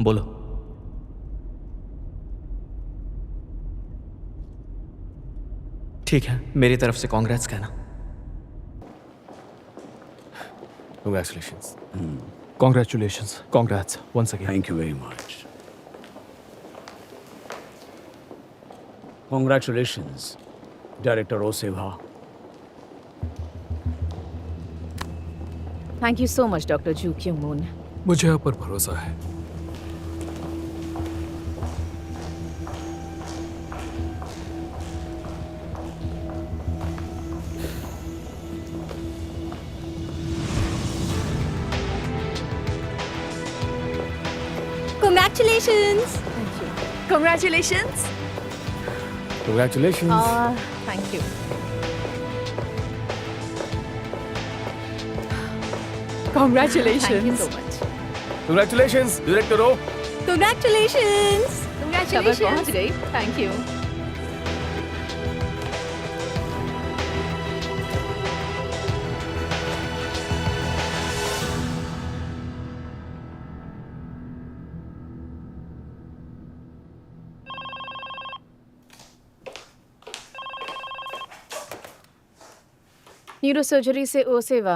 बोलो। ठीक है, मेरी तरफ से कांग्रेस कहना। Congratulations. Congratulations. Congrats once again. Thank you very much. Congratulations, Director Oseva. Thank you so much, Dr. Ju Kyung Moon. मुझे आप पर भरोसा है। Congratulations! Thank you. Congratulations! Congratulations. Thank you. Congratulations. Thank you so much. Congratulations, Director O. Congratulations! खबर पहुंच गई. Thank you. Neurosurgery से ओसेवा.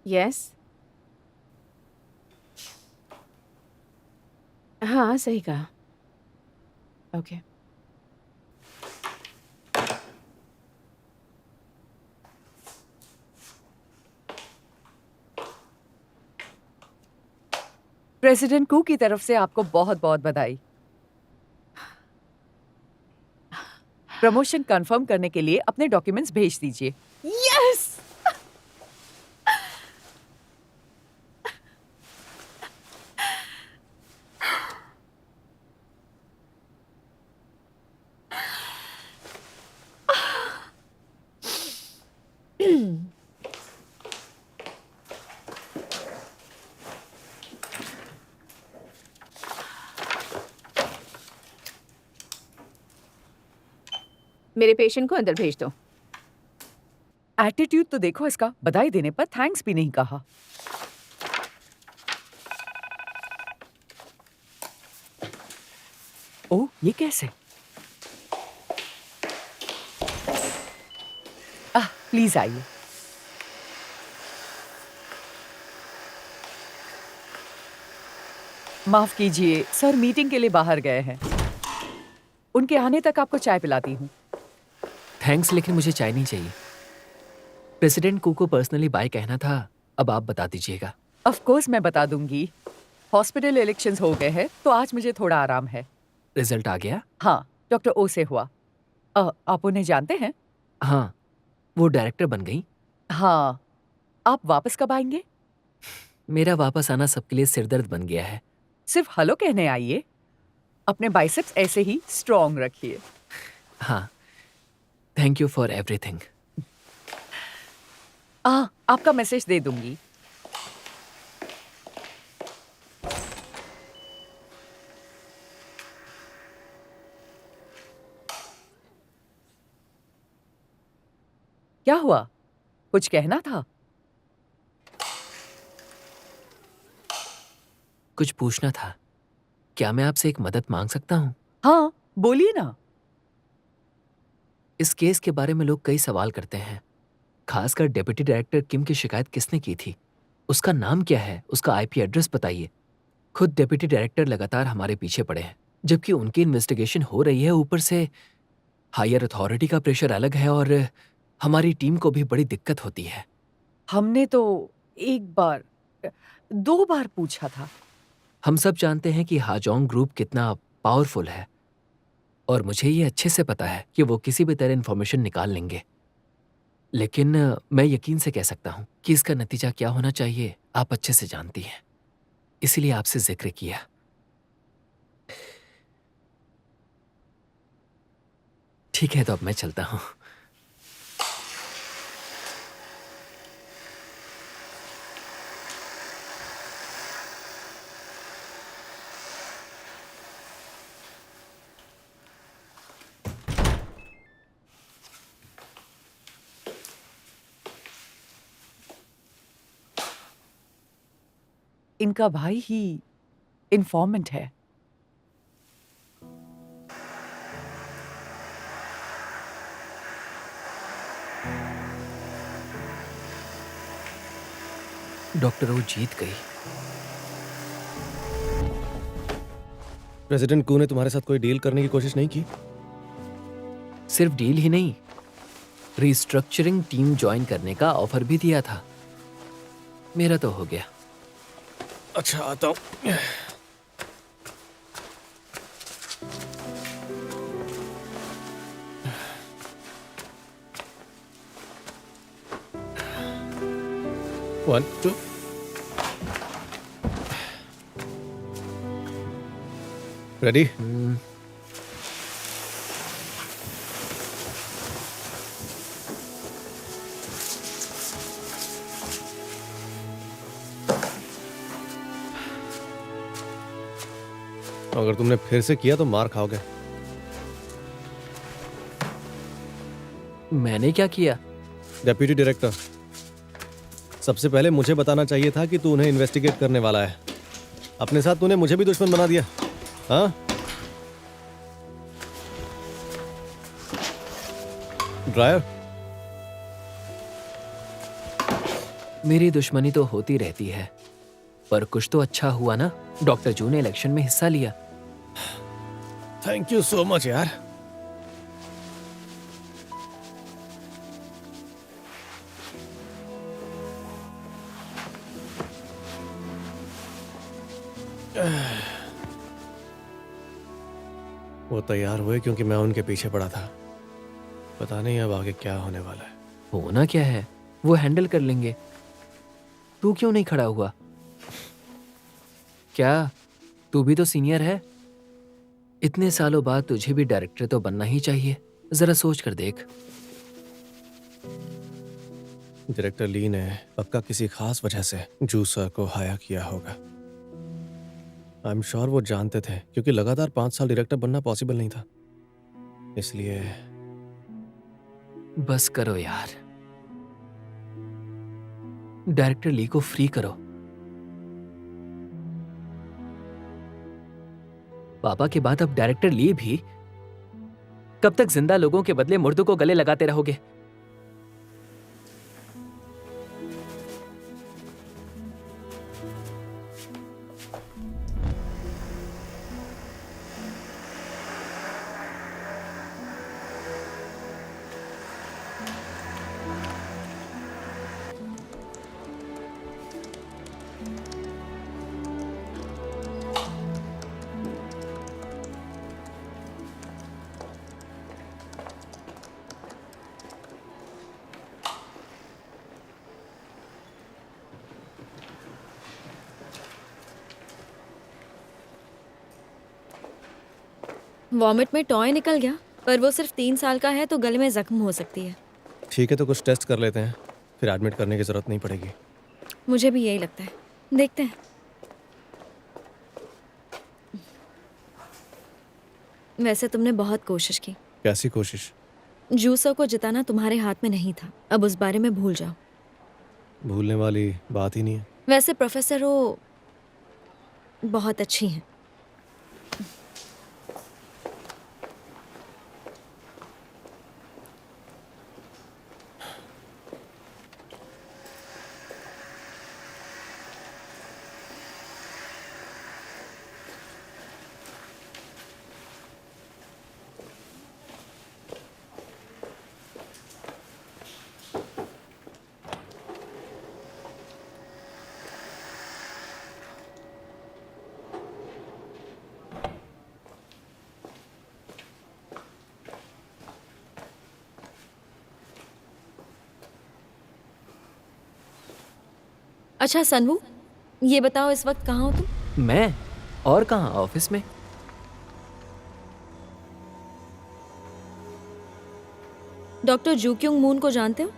Yes. हाँ, सही कहा. ओके. प्रेसिडेंट कू की तरफ से आपको बहुत बहुत बधाई। प्रमोशन कंफर्म करने के लिए अपने डॉक्यूमेंट्स भेज दीजिए। यस! मेरे पेशेंट को अंदर भेज दो। एटीट्यूड तो देखो इसका, बधाई देने पर थैंक्स भी नहीं कहा। ओह, ये कैसे? प्लीज आइए। माफ कीजिए सर, मीटिंग के लिए बाहर गए हैं। उनके आने तक आपको चाय पिलाती हूँ। थैंक्स, लेकिन मुझे चाय नहीं चाहिए। प्रेसिडेंट कू को पर्सनली बाय कहना था, अब आप बता दीजिएगा। ऑफ कोर्स मैं बता दूंगी। हॉस्पिटल इलेक्शंस हो गए हैं तो आज मुझे थोड़ा आराम है। रिजल्ट आ गया? हाँ, डॉक्टर ओ से हुआ। आप उन्हें जानते हैं? हाँ, वो डायरेक्टर बन गई। हाँ। आप वापस कब आएंगे? मेरा वापस आना सबके लिए सिरदर्द बन गया है। सिर्फ हेलो कहने आइए। अपने बाइसेप्स ऐसे ही स्ट्रॉन्ग रखिए। हाँ, थैंक यू फॉर एवरीथिंग। आपका मैसेज दे दूंगी। क्या हुआ? कुछ कहना था? कुछ पूछना था। क्या मैं आपसे एक मदद मांग सकता हूँ? हाँ, बोलिए ना। इस केस के बारे में लोग कई सवाल करते हैं, खासकर डिप्टी डायरेक्टर किम की शिकायत किसने की थी, उसका नाम क्या है, उसका आईपी एड्रेस बताइए। खुद डिप्टी डायरेक्टर लगातार हमारे पीछे पड़े हैं, जबकि उनकी इन्वेस्टिगेशन हो रही है। ऊपर से हायर अथॉरिटी का प्रेशर अलग है और हमारी टीम को भी बड़ी दिक्कत होती है। हमने तो एक बार, 2 बार पूछा था। हम सब जानते हैं कि हाजोंग ग्रुप कितना पावरफुल है, और मुझे ये अच्छे से पता है कि वो किसी भी तरह इन्फॉर्मेशन निकाल लेंगे। लेकिन मैं यकीन से कह सकता हूं कि इसका नतीजा क्या होना चाहिए आप अच्छे से जानती हैं, इसीलिए आपसे जिक्र किया। ठीक है, तो अब मैं चलता हूं। इनका भाई ही इन्फॉर्मेंट है। डॉक्टर वो जीत गई। प्रेसिडेंट कू ने तुम्हारे साथ कोई डील करने की कोशिश नहीं की? सिर्फ डील ही नहीं, रिस्ट्रक्चरिंग टीम ज्वाइन करने का ऑफर भी दिया था। मेरा तो हो गया। अच्छा, आता हूँ। One, two. Ready? अगर तुमने फिर से किया तो मार खाओगे। मैंने क्या किया? डेप्यूटी डायरेक्टर, सबसे पहले मुझे बताना चाहिए था कि तू उन्हें इन्वेस्टिगेट करने वाला है। अपने साथ तूने मुझे भी दुश्मन बना दिया। हाँ? ड्रायर, मेरी दुश्मनी तो होती रहती है, पर कुछ तो अच्छा हुआ ना। डॉक्टर जू ने इलेक्शन में हिस्सा लिया। थैंक यू सो मच यार। वो तैयार हुए क्योंकि मैं उनके पीछे पड़ा था। पता नहीं अब आगे क्या होने वाला है। होना क्या है, वो हैंडल कर लेंगे। तू क्यों नहीं खड़ा हुआ? क्या तू भी तो सीनियर है? इतने सालों बाद तुझे भी डायरेक्टर तो बनना ही चाहिए। जरा सोच कर देख। डायरेक्टर ली ने पक्का किसी खास वजह से जू सर को हायर किया होगा। आई एम श्योर वो जानते थे, क्योंकि लगातार 5 साल डायरेक्टर बनना पॉसिबल नहीं था। इसलिए बस करो यार, डायरेक्टर ली को फ्री करो। पापा के बाद अब डायरेक्टर ली भी। कब तक जिंदा लोगों के बदले मुर्दों को गले लगाते रहोगे? वॉमिट में टॉय निकल गया, पर वो सिर्फ 3 साल का है तो गले में जख्म हो सकती है। ठीक है, तो कुछ टेस्ट कर लेते हैं, फिर एडमिट करने की जरूरत नहीं पड़ेगी। मुझे भी यही लगता है। देखते हैं। वैसे तुमने बहुत कोशिश की। कैसी कोशिश? जूसर को जिताना तुम्हारे हाथ में नहीं था। अब उस बारे में भूल जाओ। भूलने वाली बात ही नहीं है। वैसे प्रोफेसर वो बहुत अच्छी हैं। अच्छा सनवू, ये बताओ इस वक्त कहाँ हो तुम? मैं और कहाँ, ऑफिस में। डॉक्टर जू क्योंग मून को जानते हो?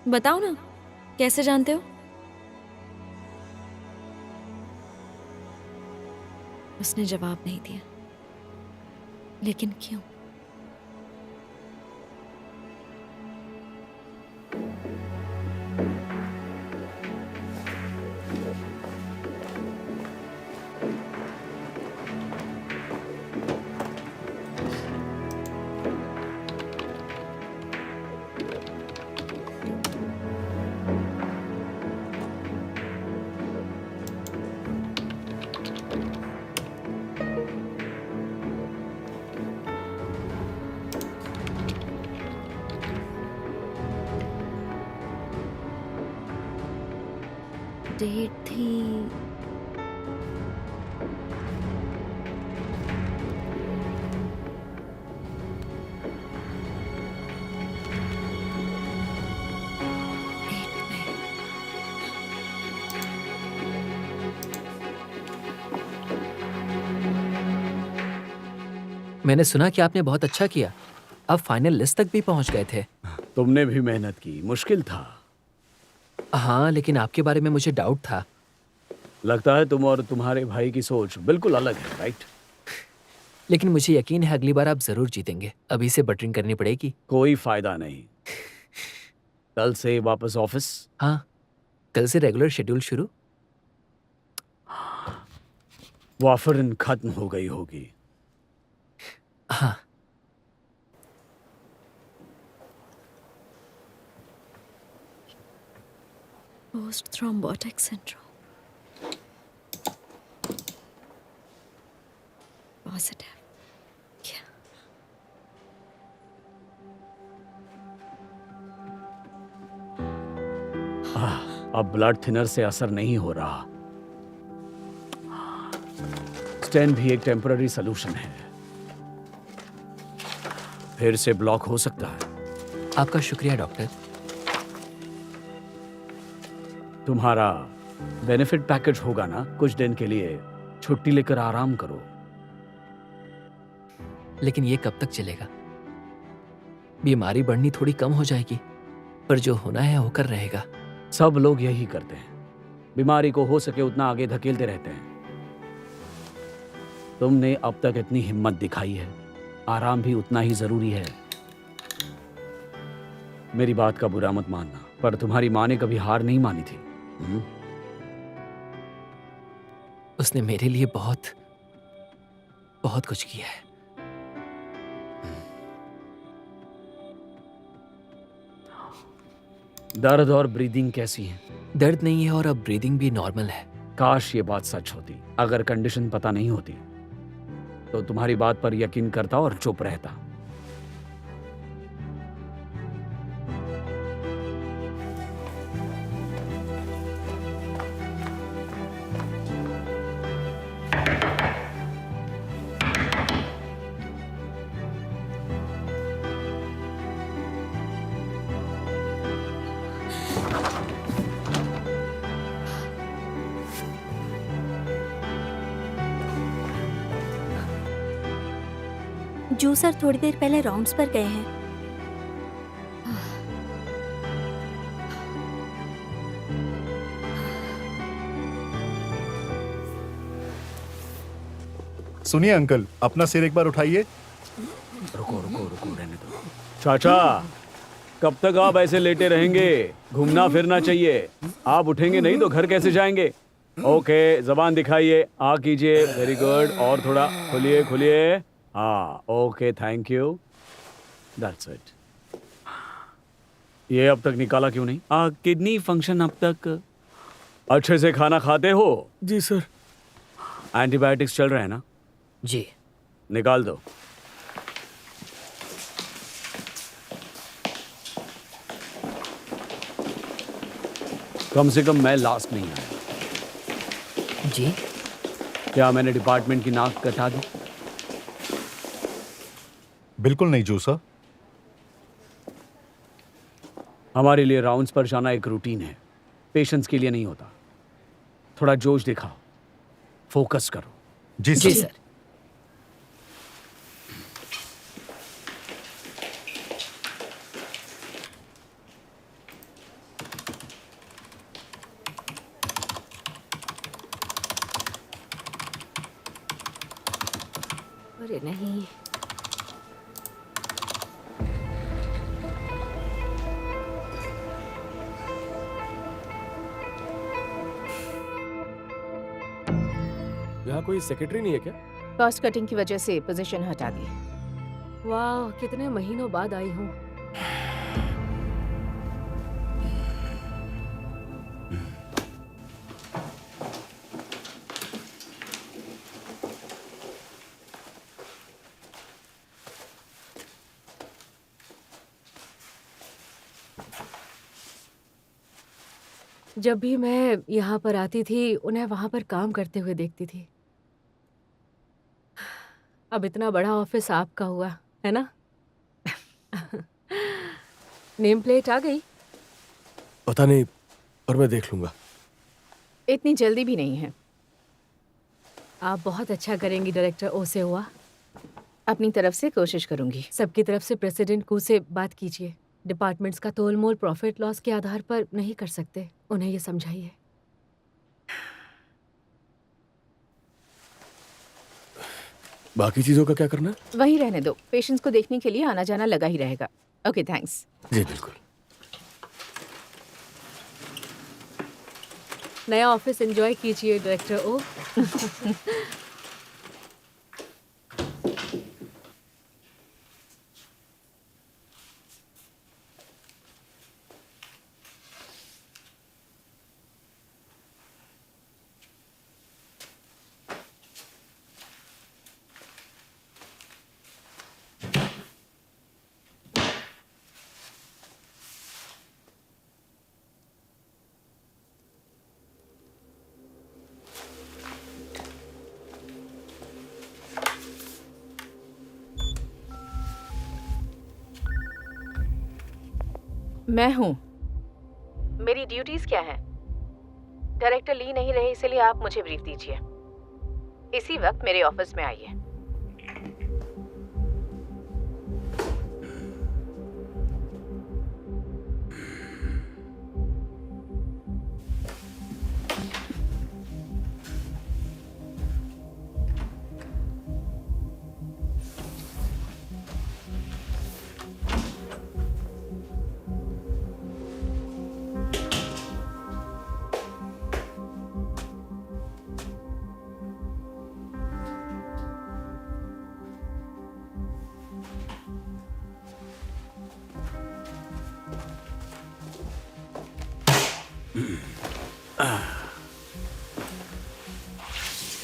बताओ ना, कैसे जानते हो? उसने जवाब नहीं दिया। लेकिन क्यों? डेट थी। मैंने सुना कि आपने बहुत अच्छा किया, आप फाइनल लिस्ट तक भी पहुंच गए थे। तुमने भी मेहनत की, मुश्किल था। हाँ, लेकिन आपके बारे में मुझे डाउट था। लगता है तुम और तुम्हारे भाई की सोच बिल्कुल अलग है, राइट? लेकिन मुझे यकीन है अगली बार आप जरूर जीतेंगे। अभी से बटरिंग करनी पड़ेगी। कोई फायदा नहीं। कल से वापस ऑफिस? हाँ, कल से रेगुलर शेड्यूल शुरू। वाफरन खत्म हो गई होगी। हाँ, पोस्ट थ्रोम्बोटिक सिंड्रोम पॉजिटिव। अब ब्लड थिनर से असर नहीं हो रहा। स्टेंट भी एक टेम्पररी सॉल्यूशन है, फिर से ब्लॉक हो सकता है। आपका शुक्रिया डॉक्टर। तुम्हारा बेनिफिट पैकेज होगा ना, कुछ दिन के लिए छुट्टी लेकर आराम करो। लेकिन ये कब तक चलेगा? बीमारी बढ़नी थोड़ी कम हो जाएगी, पर जो होना है होकर रहेगा। सब लोग यही करते हैं, बीमारी को हो सके उतना आगे धकेलते रहते हैं। तुमने अब तक इतनी हिम्मत दिखाई है, आराम भी उतना ही जरूरी है। मेरी बात का बुरा मत मानना, पर तुम्हारी माँ ने कभी हार नहीं मानी थी। उसने मेरे लिए बहुत बहुत कुछ किया है। दर्द और ब्रीदिंग कैसी है? दर्द नहीं है और अब ब्रीदिंग भी नॉर्मल है। काश ये बात सच होती। अगर कंडीशन पता नहीं होती तो तुम्हारी बात पर यकीन करता और चुप रहता। जो सर थोड़ी देर पहले राउंड्स पर गए हैं। सुनिए अंकल, अपना सिर एक बार उठाइए। रुको रुको रुको, रहने दो। चाचा, कब तक आप ऐसे लेटे रहेंगे? घूमना फिरना चाहिए। आप उठेंगे नहीं तो घर कैसे जाएंगे? ओके, जबान दिखाइए, आ कीजिए, वेरी गुड। और थोड़ा खुलिए खुलिए। हाँ, okay, thank you, that's it. ये अब तक निकाला क्यों नहीं? किडनी फंक्शन अब तक अच्छे से खाना खाते हो? जी सर। एंटीबायोटिक्स चल रहे हैं ना? जी। निकाल दो। कम से कम मैं लास्ट नहीं आया। जी? क्या मैंने डिपार्टमेंट की नाक कटा दी? बिल्कुल नहीं जूसा। हमारे लिए राउंड्स पर जाना एक रूटीन है, पेशेंट्स के लिए नहीं होता। थोड़ा जोश दिखाओ, फोकस करो। जी सर। जी सर। अरे नहीं, यहाँ कोई सेक्रेटरी नहीं है क्या? कॉस्ट कटिंग की वजह से पोजीशन हटा दी। वाह, कितने महीनों बाद आई हूँ। जब भी मैं यहाँ पर आती थी उन्हें वहाँ पर काम करते हुए देखती थी। अब इतना बड़ा ऑफिस आपका हुआ है ना? नेम प्लेट आ गई? पता नहीं, पर मैं देख लूंगा। इतनी जल्दी भी नहीं है। आप बहुत अच्छा करेंगी डायरेक्टर ओ से हुआ। अपनी तरफ से कोशिश करूंगी। सबकी तरफ से प्रेसिडेंट कू से बात कीजिए। डिपार्टमेंट्स का तोल मोल प्रॉफिट लॉस के आधार पर नहीं कर सकते, उन्हें ये समझाइए। बाकी चीजों का क्या करना है? वही रहने दो, पेशेंट्स को देखने के लिए आना जाना लगा ही रहेगा। Okay thanks. जी बिल्कुल। नया ऑफिस एंजॉय कीजिए डायरेक्टर ओ। मैं हूँ। मेरी ड्यूटीज क्या हैं? डायरेक्टर ली नहीं रहे, इसलिए आप मुझे ब्रीफ दीजिए। इसी वक्त मेरे ऑफिस में आइए।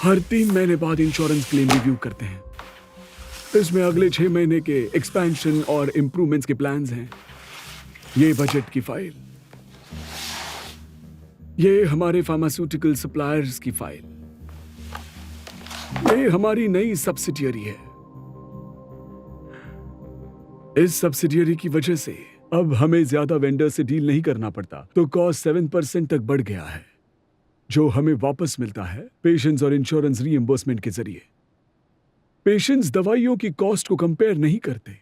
हर 3 महीने बाद इंश्योरेंस क्लेम रिव्यू करते हैं। इसमें अगले 6 महीने के एक्सपेंशन और इम्प्रूवमेंट्स के प्लान्स हैं। ये बजट की फाइल, ये हमारे फार्मास्यूटिकल सप्लायर्स की फाइल, ये हमारी नई सब्सिडियरी है। इस सब्सिडियरी की वजह से अब हमें ज्यादा वेंडर से डील नहीं करना पड़ता, तो कॉस्ट 7% तक बढ़ गया है, जो हमें वापस मिलता है पेशेंट्स और इंश्योरेंस रीइंबर्समेंट के जरिए। पेशेंट्स दवाइयों की कॉस्ट को कंपेयर नहीं करते।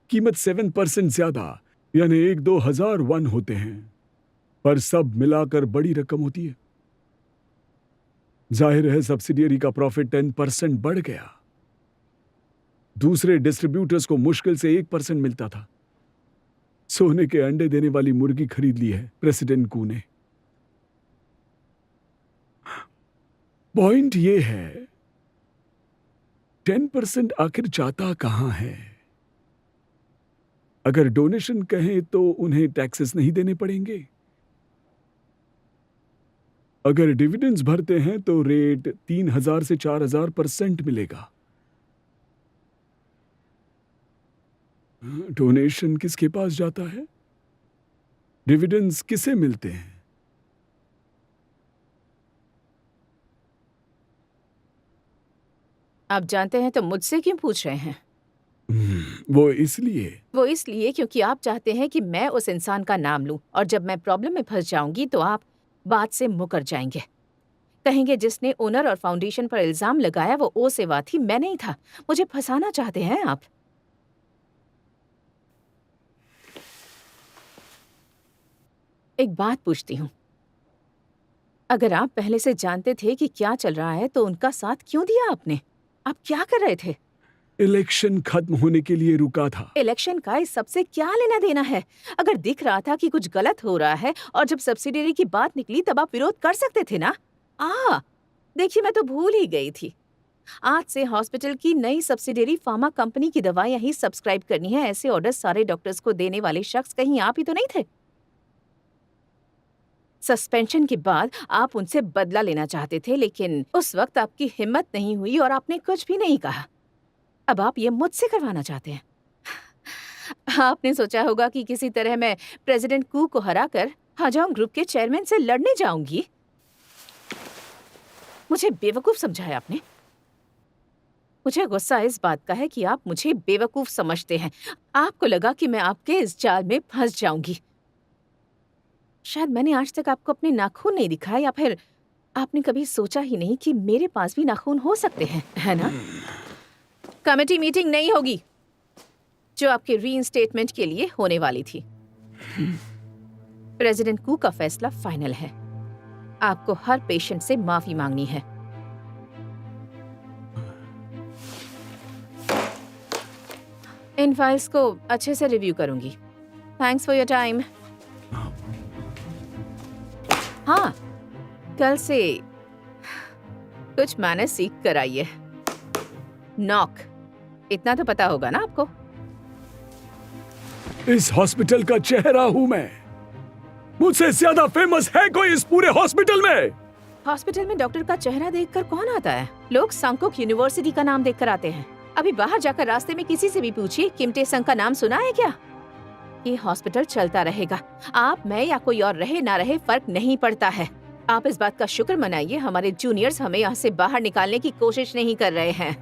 कीमत 7% ज्यादा यानी 1-2 हजार वन होते हैं, पर सब मिलाकर बड़ी रकम होती है। जाहिर है सब्सिडियरी का प्रॉफिट 10% बढ़ गया। दूसरे डिस्ट्रीब्यूटर्स को मुश्किल से 1% मिलता था। सोने के अंडे देने वाली मुर्गी खरीद ली है प्रेसिडेंट कू ने। पॉइंट ये है 10% आखिर जाता कहां है? अगर डोनेशन कहें तो उन्हें टैक्सेस नहीं देने पड़ेंगे। अगर डिविडेंड्स भरते हैं तो रेट 3000 से 4000% मिलेगा। डोनेशन किसके पास जाता है? डिविडेंड्स किसे मिलते हैं? आप जानते हैं तो मुझसे क्यों पूछ रहे हैं? वो इसलिए क्योंकि आप चाहते हैं कि मैं उस इंसान का नाम लूं, और जब मैं प्रॉब्लम में फंस जाऊंगी तो आप बात से मुकर जाएंगे। कहेंगे जिसने ओनर और फाउंडेशन पर इल्जाम लगाया वो ओ सेवा थी, मैं नहीं था। मुझे फंसाना चाहते हैं आप। एक बात पूछती हूँ, अगर आप पहले से जानते थे कि क्या चल रहा है तो उनका साथ क्यों दिया आपने? आप क्या कर रहे थे? इलेक्शन खत्म होने के लिए रुका था। इलेक्शन का इस सबसे क्या लेना देना है? अगर दिख रहा था कि कुछ गलत हो रहा है और जब सब्सिडियरी की बात निकली तब आप विरोध कर सकते थे ना। देखिए मैं तो भूल ही गई थी। आज से हॉस्पिटल की नई सब्सिडियरी फार्मा कंपनी की दवाइयां ही सब्सक्राइब करनी है, ऐसे ऑर्डर सारे डॉक्टर्स को देने वाले शख्स कहीं आप ही तो नहीं थे? सस्पेंशन के बाद आप उनसे बदला लेना चाहते थे, लेकिन उस वक्त आपकी हिम्मत नहीं हुई और आपने कुछ भी नहीं कहा। अब आप ये मुझसे करवाना चाहते हैं। आपने सोचा होगा कि किसी तरह मैं प्रेसिडेंट कू को हराकर हाजोंग ग्रुप के चेयरमैन से लड़ने जाऊंगी? मुझे बेवकूफ समझाया आपने। मुझे गुस्सा इस बात का है कि आप मुझे बेवकूफ समझते हैं। आपको लगा कि मैं आपके इस जाल में फंस जाऊंगी। शायद मैंने आज तक आपको अपने नाखून नहीं दिखाए, या फिर आपने कभी सोचा ही नहीं कि मेरे पास भी नाखून हो सकते हैं, है ना? कमेटी मीटिंग नहीं होगी जो आपके रीइंस्टेटमेंट के लिए होने वाली थी। प्रेसिडेंट कू का फैसला फाइनल है। आपको हर पेशेंट से माफी मांगनी है। इन फाइल्स को अच्छे से रिव्यू करूंगी। Thanks for your time. हाँ, कल से कुछ मैनर्स सीख कर आइए। नॉक, इतना तो पता होगा ना आपको। इस हॉस्पिटल का चेहरा हूं मैं। मुझसे ज्यादा फेमस है कोई इस पूरे हॉस्पिटल में? हॉस्पिटल में डॉक्टर का चेहरा देखकर कौन आता है? लोग सांकोक यूनिवर्सिटी का नाम देखकर आते हैं। अभी बाहर जाकर रास्ते में किसी से भी पूछिए, किमटे संग का नाम सुना है क्या? ये हॉस्पिटल चलता रहेगा। आप, मैं या कोई और रहे ना रहे, फर्क नहीं पड़ता है। आप इस बात का शुक्र मनाइए, हमारे जूनियर्स हमें यहाँ से बाहर निकालने की कोशिश नहीं कर रहे हैं।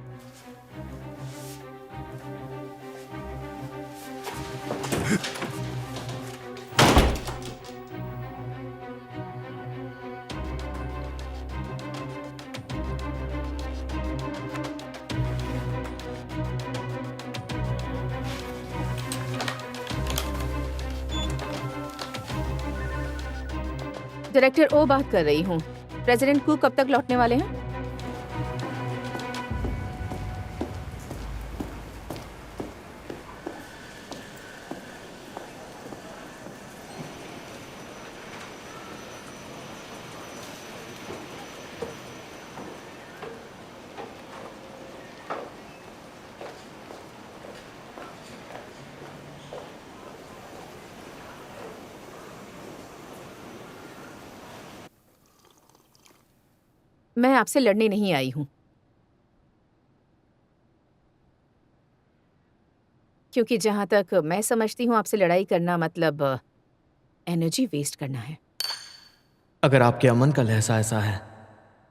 डायरेक्टर ओ बात कर रही हूँ। प्रेसिडेंट कू कब तक लौटने वाले हैं? मैं आपसे लड़ने नहीं आई हूं, क्योंकि जहां तक मैं समझती हूं आपसे लड़ाई करना मतलब एनर्जी वेस्ट करना है। अगर आपके अमन का लहजा ऐसा है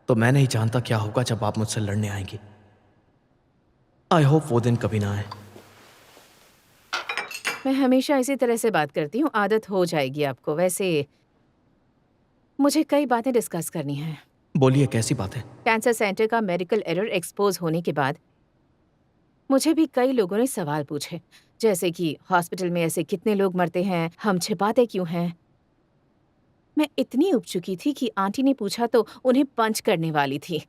तो मैं नहीं जानता क्या होगा जब आप मुझसे लड़ने आएंगी। आई होप वो दिन कभी ना आए। मैं हमेशा इसी तरह से बात करती हूँ, आदत हो जाएगी आपको। वैसे मुझे कई बातें डिस्कस करनी है। बोलिए, कैसी बात है? कैंसर सेंटर का मेडिकल एरर एक्सपोज होने के बाद मुझे भी कई लोगों ने सवाल पूछे, जैसे कि हॉस्पिटल में ऐसे कितने लोग मरते हैं, हम छिपाते क्यों हैं। मैं इतनी उब चुकी थी कि आंटी ने पूछा तो उन्हें पंच करने वाली थी।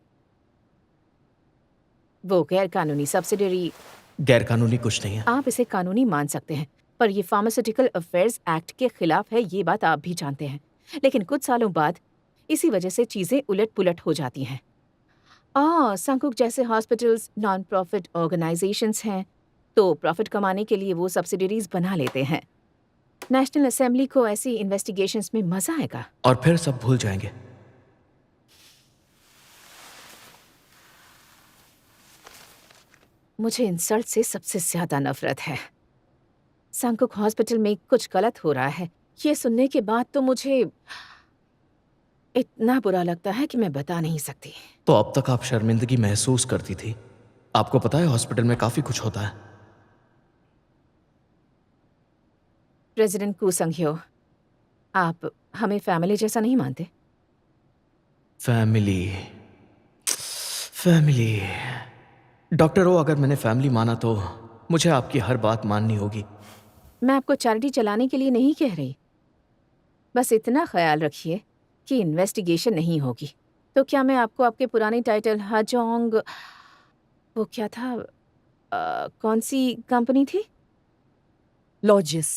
वो गैर कानूनी सब्सिडरी। गैर कानूनी कुछ नहीं है। आप इसे कानूनी मान सकते हैं, पर ये फार्मास्यूटिकल अफेयर्स एक्ट के खिलाफ है, ये बात आप भी जानते हैं। लेकिन कुछ सालों बाद इसी वजह से चीजें उलट पुलट हो जाती हैं। सांकुक जैसे हॉस्पिटल्स नॉन प्रॉफिट ऑर्गेनाइजेशंस हैं, तो प्रॉफिट कमाने के लिए वो सब्सिडरीज बना लेते हैं। नेशनल असेंबली को ऐसी इन्वेस्टिगेशंस में मजा आएगा। और फिर सब भूल जाएंगे। मुझे इंसल्ट से सबसे ज्यादा नफरत है। सांकुक हॉस्पिटल में कुछ गलत हो रहा है, ये सुनने के बाद तो मुझे इतना बुरा लगता है कि मैं बता नहीं सकती। तो अब तक आप शर्मिंदगी महसूस करती थी। आपको पता है हॉस्पिटल में काफी कुछ होता है। प्रेसिडेंट कू संघ्यो, आप हमें फैमिली जैसा नहीं मानते? फैमिली फैमिली डॉक्टर हो, अगर मैंने फैमिली माना तो मुझे आपकी हर बात माननी होगी। मैं आपको चैरिटी चलाने के लिए नहीं कह रही, बस इतना ख्याल रखिए कि इन्वेस्टिगेशन नहीं होगी। तो क्या मैं आपको आपके पुराने टाइटल हाजोंग, वो क्या था, कौन सी कंपनी थी? लॉजिस।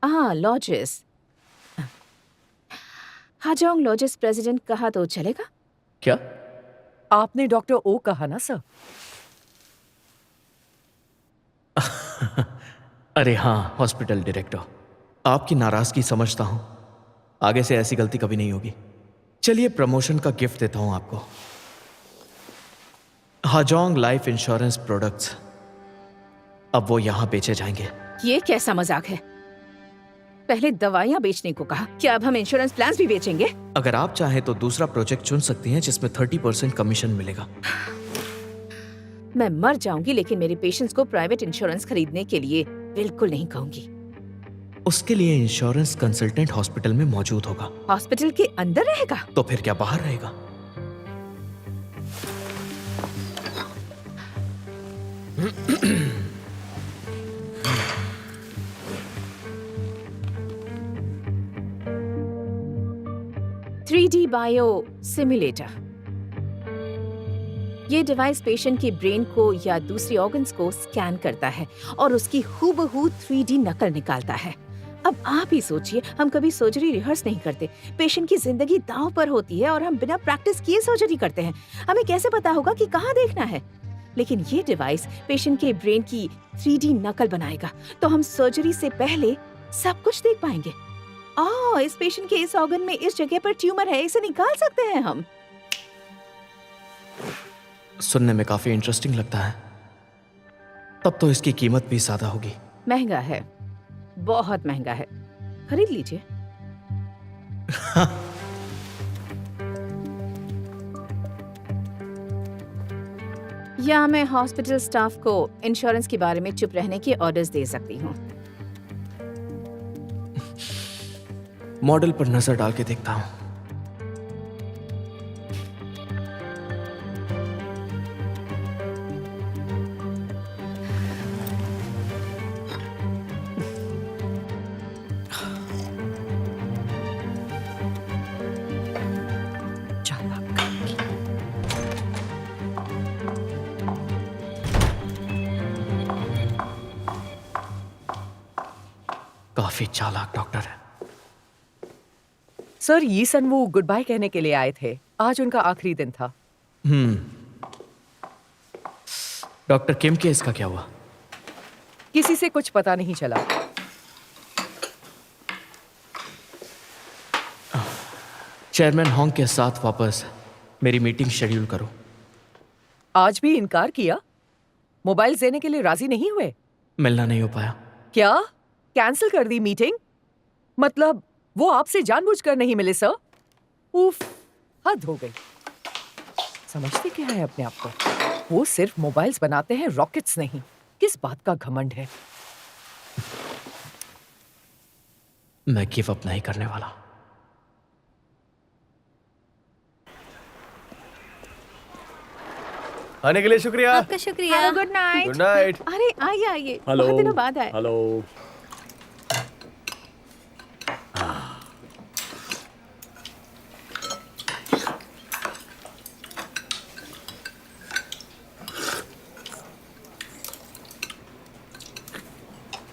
हाँ, लॉजिस। हाजोंग लॉजिस प्रेसिडेंट कहा तो चलेगा? क्या? आपने डॉक्टर ओ कहा ना सर? अरे हाँ, हॉस्पिटल डायरेक्टर। आपकी नाराजगी समझता हूं, आगे से ऐसी गलती कभी नहीं होगी। चलिए प्रमोशन का गिफ्ट देता हूं आपको। हाजोंग लाइफ इंश्योरेंस प्रोडक्ट्स अब वो यहां बेचे जाएंगे। ये कैसा मजाक है? पहले दवाइयाँ बेचने को कहा, क्या अब हम इंश्योरेंस प्लान्स भी बेचेंगे? अगर आप चाहें तो दूसरा प्रोजेक्ट चुन सकती हैं जिसमें 30% कमीशन मिलेगा। मैं मर जाऊंगी लेकिन मेरे पेशेंट्स को प्राइवेट इंश्योरेंस खरीदने के लिए बिल्कुल नहीं कहूंगी। उसके लिए इंश्योरेंस कंसल्टेंट हॉस्पिटल में मौजूद होगा। हॉस्पिटल के अंदर रहेगा? तो फिर क्या बाहर रहेगा? Three bio simulator. ये डिवाइस पेशेंट के ब्रेन को या दूसरी ऑर्गन्स को स्कैन करता है और उसकी हूबहू 3D नकल निकालता है। अब आप ही सोचिए, हम कभी सर्जरी रिहर्स नहीं करते, पेशेंट की जिंदगी दांव पर होती है और हम बिना प्रैक्टिस किए सर्जरी करते हैं। हमें कैसे पता होगा कि कहाँ देखना है? लेकिन ये डिवाइस पेशेंट के ब्रेन की 3D नकल बनाएगा, तो हम सर्जरी से पहले सब कुछ देख पाएंगे। इस पेशेंट के इस ऑर्गन में इस जगह पर ट्यूमर है, इसे निकाल सकते हैं हम। सुनने में काफी इंटरेस्टिंग लगता है। तब तो इसकी कीमत भी ज्यादा होगी। महंगा है, बहुत महंगा है, खरीद लीजिए। या मैं हॉस्पिटल स्टाफ को इंश्योरेंस के बारे में चुप रहने के ऑर्डर्स दे सकती हूँ। मॉडल पर नजर डाल के देखता हूँ। काफी चालाक डॉक्टर है। सर, ये सन वो गुड बाय कहने के लिए आए थे। आज उनका आखिरी दिन था। डॉक्टर किम के इसका क्या हुआ? किसी से कुछ पता नहीं चला। चेयरमैन होंग के साथ वापस मेरी मीटिंग शेड्यूल करो। आज भी इनकार किया? मोबाइल देने के लिए राजी नहीं हुए? मिलना नहीं हो पाया। क्या कैंसिल कर दी मीटिंग? मतलब वो आपसे जानबूझकर नहीं मिले सर? उफ, हद हो गई। समझते क्या है अपने आप को? वो सिर्फ मोबाइल्स बनाते हैं, रॉकेट्स नहीं। किस बात का घमंड है? मैं गिव अप नहीं करने वाला। आने के लिए शुक्रिया। आपका शुक्रिया। Good night. Good night. अरे आइए आइए, हेलो। बहुत दिनों बाद आए। हेलो।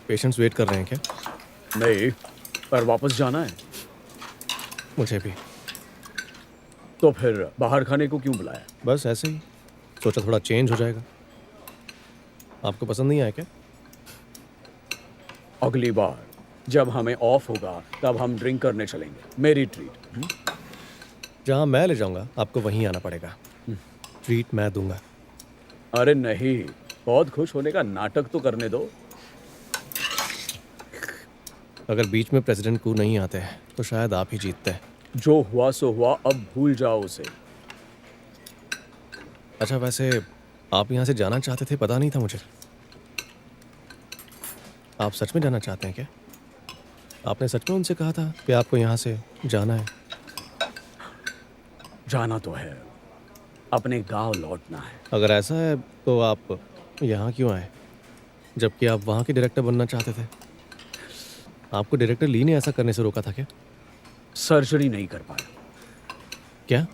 पेशेंट्स वेट कर रहे हैं क्या? नहीं, पर वापस जाना है। मुझे भी। तो फिर बाहर खाने को क्यों बुलाया? बस ऐसे ही सोचा थोड़ा चेंज हो जाएगा। आपको पसंद नहीं आया क्या? अगली बार जब हमें ऑफ होगा तब हम ड्रिंक करने चलेंगे। मेरी ट्रीट। जहाँ मैं ले जाऊंगा आपको वहीं आना पड़ेगा। ट्रीट मैं दूंगा। अरे नहीं, बहुत खुश होने का नाटक तो करने दो। अगर बीच में प्रेसिडेंट कू नहीं आते तो शायद आप ही जीतते। जो हुआ सो हुआ, अब भूल जाओ उसे। अच्छा, वैसे आप यहाँ से जाना चाहते थे, पता नहीं था मुझे। आप सच में जाना चाहते हैं क्या? आपने सच में उनसे कहा था कि आपको यहाँ से जाना है? जाना तो है, अपने गांव लौटना है। अगर ऐसा है तो आप यहाँ क्यों आए, जबकि आप वहाँ के डायरेक्टर बनना चाहते थे? आपको डायरेक्टर ली ने ऐसा करने से रोका था क्या? सर्जरी नहीं कर पाया। क्या?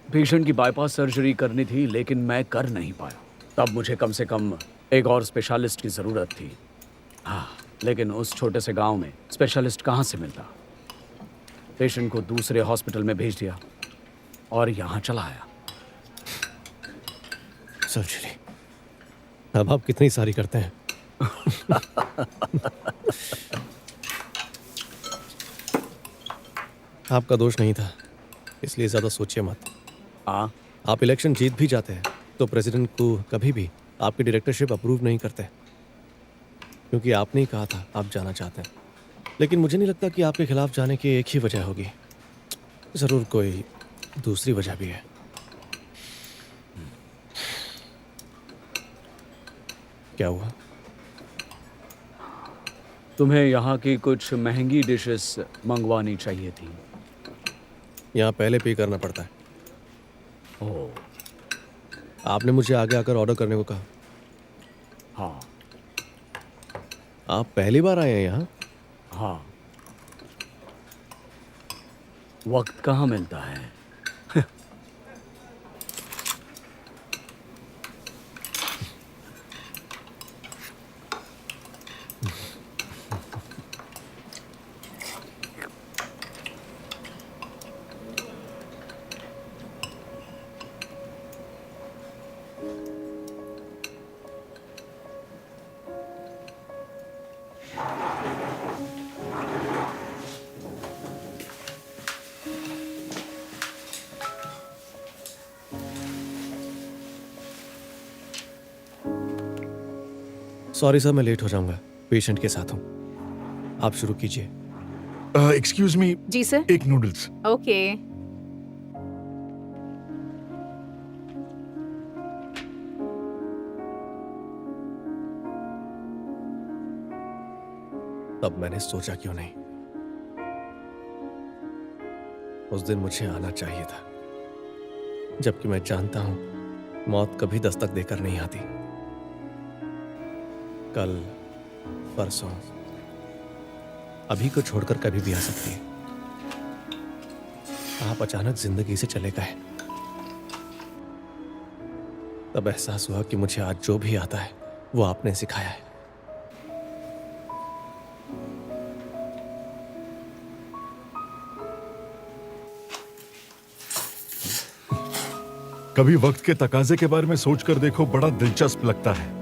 पेशेंट की बाईपास सर्जरी करनी थी, लेकिन मैं कर नहीं पाया। तब मुझे कम से कम एक और स्पेशलिस्ट की ज़रूरत थी। हाँ, लेकिन उस छोटे से गांव में स्पेशलिस्ट कहाँ से मिलता? पेशेंट को दूसरे हॉस्पिटल में भेज दिया और यहाँ चला आया। सर्जरी? अब आप कितनी सारी करते हैं? आपका दोष नहीं था, इसलिए ज़्यादा सोचिए मत। आप इलेक्शन जीत भी जाते हैं तो प्रेसिडेंट को कभी भी आपकी डायरेक्टरशिप अप्रूव नहीं करते, क्योंकि आपने ही कहा था आप जाना चाहते हैं। लेकिन मुझे नहीं लगता कि आपके खिलाफ जाने की एक ही वजह होगी। जरूर कोई दूसरी वजह भी है। क्या हुआ? तुम्हें यहाँ की कुछ महंगी डिशेस मंगवानी चाहिए थी। यहाँ पहले पे करना पड़ता है। ओह आपने मुझे आगे आकर ऑर्डर करने को कहा। हाँ आप पहली बार आए हैं यहाँ? हाँ, वक्त कहाँ मिलता है। सॉरी सर, मैं लेट हो जाऊंगा। पेशेंट के साथ हूँ। आप शुरू कीजिए। एक्सक्यूज मी, जी सर। एक नूडल्स। ओके। तब मैंने सोचा क्यों नहीं, उस दिन मुझे आना चाहिए था, जबकि मैं जानता हूं मौत कभी दस्तक देकर नहीं आती। कल, परसों, अभी को छोड़कर कभी भी आ सकती है। आप अचानक जिंदगी से चले गए। तब एहसास हुआ कि मुझे आज जो भी आता है वो आपने सिखाया है। कभी वक्त के तकाजे के बारे में सोचकर देखो, बड़ा दिलचस्प लगता है।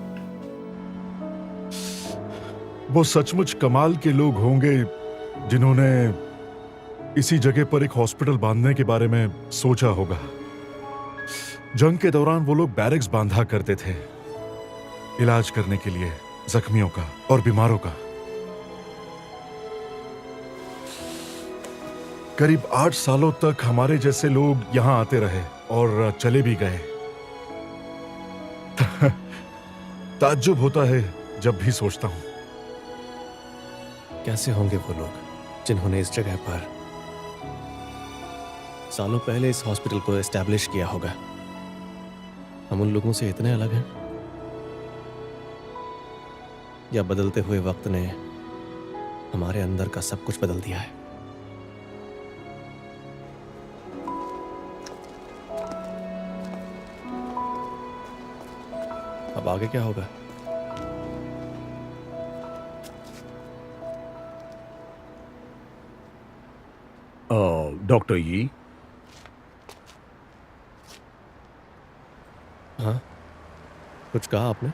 वो सचमुच कमाल के लोग होंगे जिन्होंने इसी जगह पर एक हॉस्पिटल बांधने के बारे में सोचा होगा। जंग के दौरान वो लोग बैरक्स बांधा करते थे, इलाज करने के लिए जख्मियों का और बीमारों का। करीब 8 सालों तक हमारे जैसे लोग यहां आते रहे और चले भी गए। ताज्जुब होता है जब भी सोचता हूं। कैसे होंगे वो लोग जिन्होंने इस जगह पर सालों पहले इस हॉस्पिटल को एस्टैब्लिश किया होगा? हम उन लोगों से इतने अलग हैं, या बदलते हुए वक्त ने हमारे अंदर का सब कुछ बदल दिया है? अब आगे क्या होगा? डॉक्टर यी, हाँ, कुछ कहा आपने?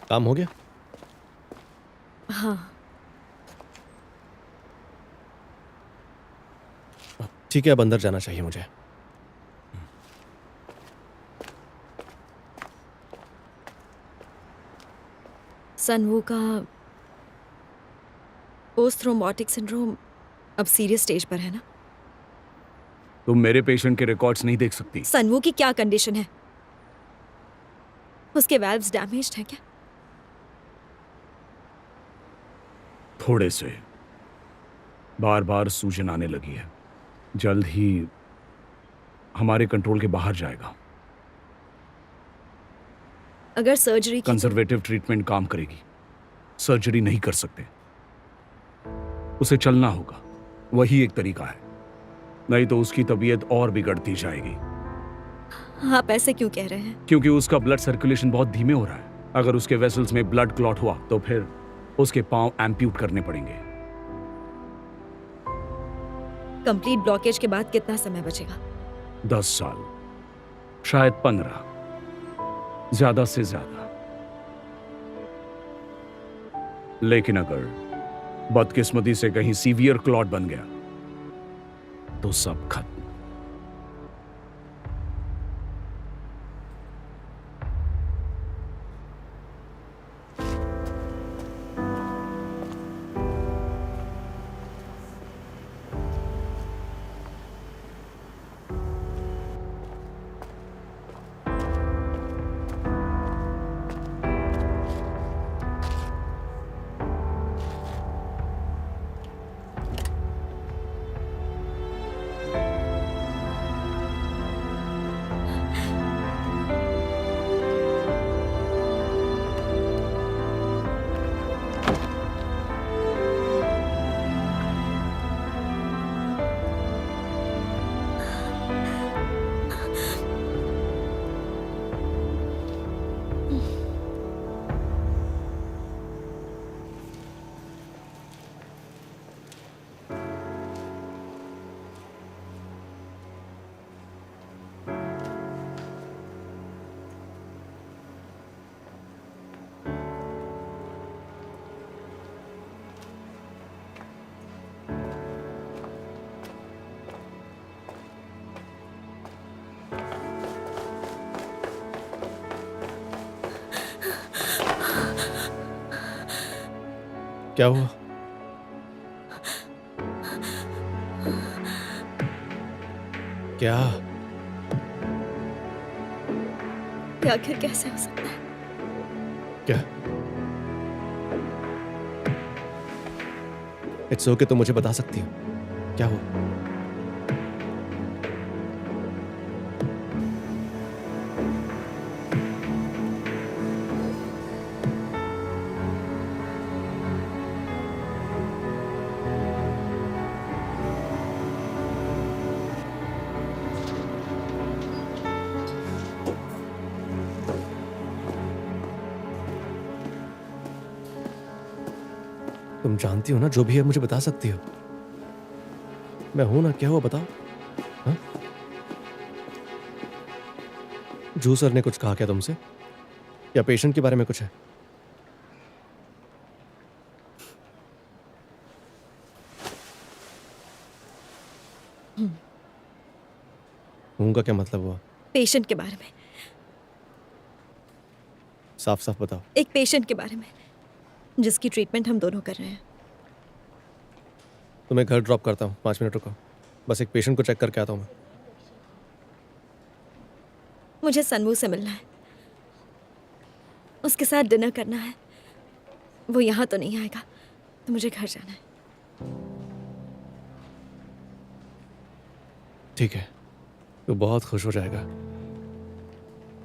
काम हो गया? हाँ। ठीक है, अब अंदर जाना चाहिए मुझे। सनवू का पोस्ट थ्रोम्बोटिक सिंड्रोम अब सीरियस स्टेज पर है ना? तुम मेरे पेशेंट के रिकॉर्ड्स नहीं देख सकती। सनवू की क्या कंडीशन है? उसके वाल्व्स डैमेज्ड हैं क्या? थोड़े से। बार बार सूजन आने लगी है। जल्द ही हमारे कंट्रोल के बाहर जाएगा। अगर सर्जरी की कंजर्वेटिव ट्रीटमेंट काम करेगी, सर्जरी नहीं कर सकते। उसे चलना होगा, वही एक तरीका है, नहीं तो उसकी तबीयत और बिगड़ती जाएगी। आप ऐसे क्यों कह रहे हैं? क्योंकि उसका ब्लड सर्कुलेशन बहुत धीमे हो रहा है। अगर उसके वेसल्स में ब्लड क्लॉट हुआ तो फिर उसके पांव एम्प्यूट करने पड़ेंगे। कंप्लीट ब्लॉकेज के बाद कितना समय बचेगा? 10 साल, शायद 15, ज्यादा से ज्यादा। लेकिन अगर बदकिस्मती से कहीं सीवियर क्लॉट बन गया तो सब खत्म। क्या हुआ? क्या? ये आखिर कैसे हो सकता है? क्या? इट्स ओके, तुम मुझे बता सकती हो क्या हुआ? तुम जानती हो ना, जो भी है मुझे बता सकती हो। मैं हूं ना, क्या हुआ बताओ। हाँ? जू सर ने कुछ कहा क्या तुमसे, या पेशेंट के बारे में कुछ है? हूं का क्या मतलब हुआ? पेशेंट के बारे में। साफ साफ बताओ। एक पेशेंट के बारे में जिसकी ट्रीटमेंट हम दोनों कर रहे हैं। तुम्हें घर ड्रॉप करता हूँ, 5 मिनट रुको, बस एक पेशेंट को चेक करके आता हूँ मैं। मुझे सनवू से मिलना है, उसके साथ डिनर करना है। वो यहाँ तो नहीं आएगा, तो मुझे घर जाना है। ठीक है, तो बहुत खुश हो जाएगा,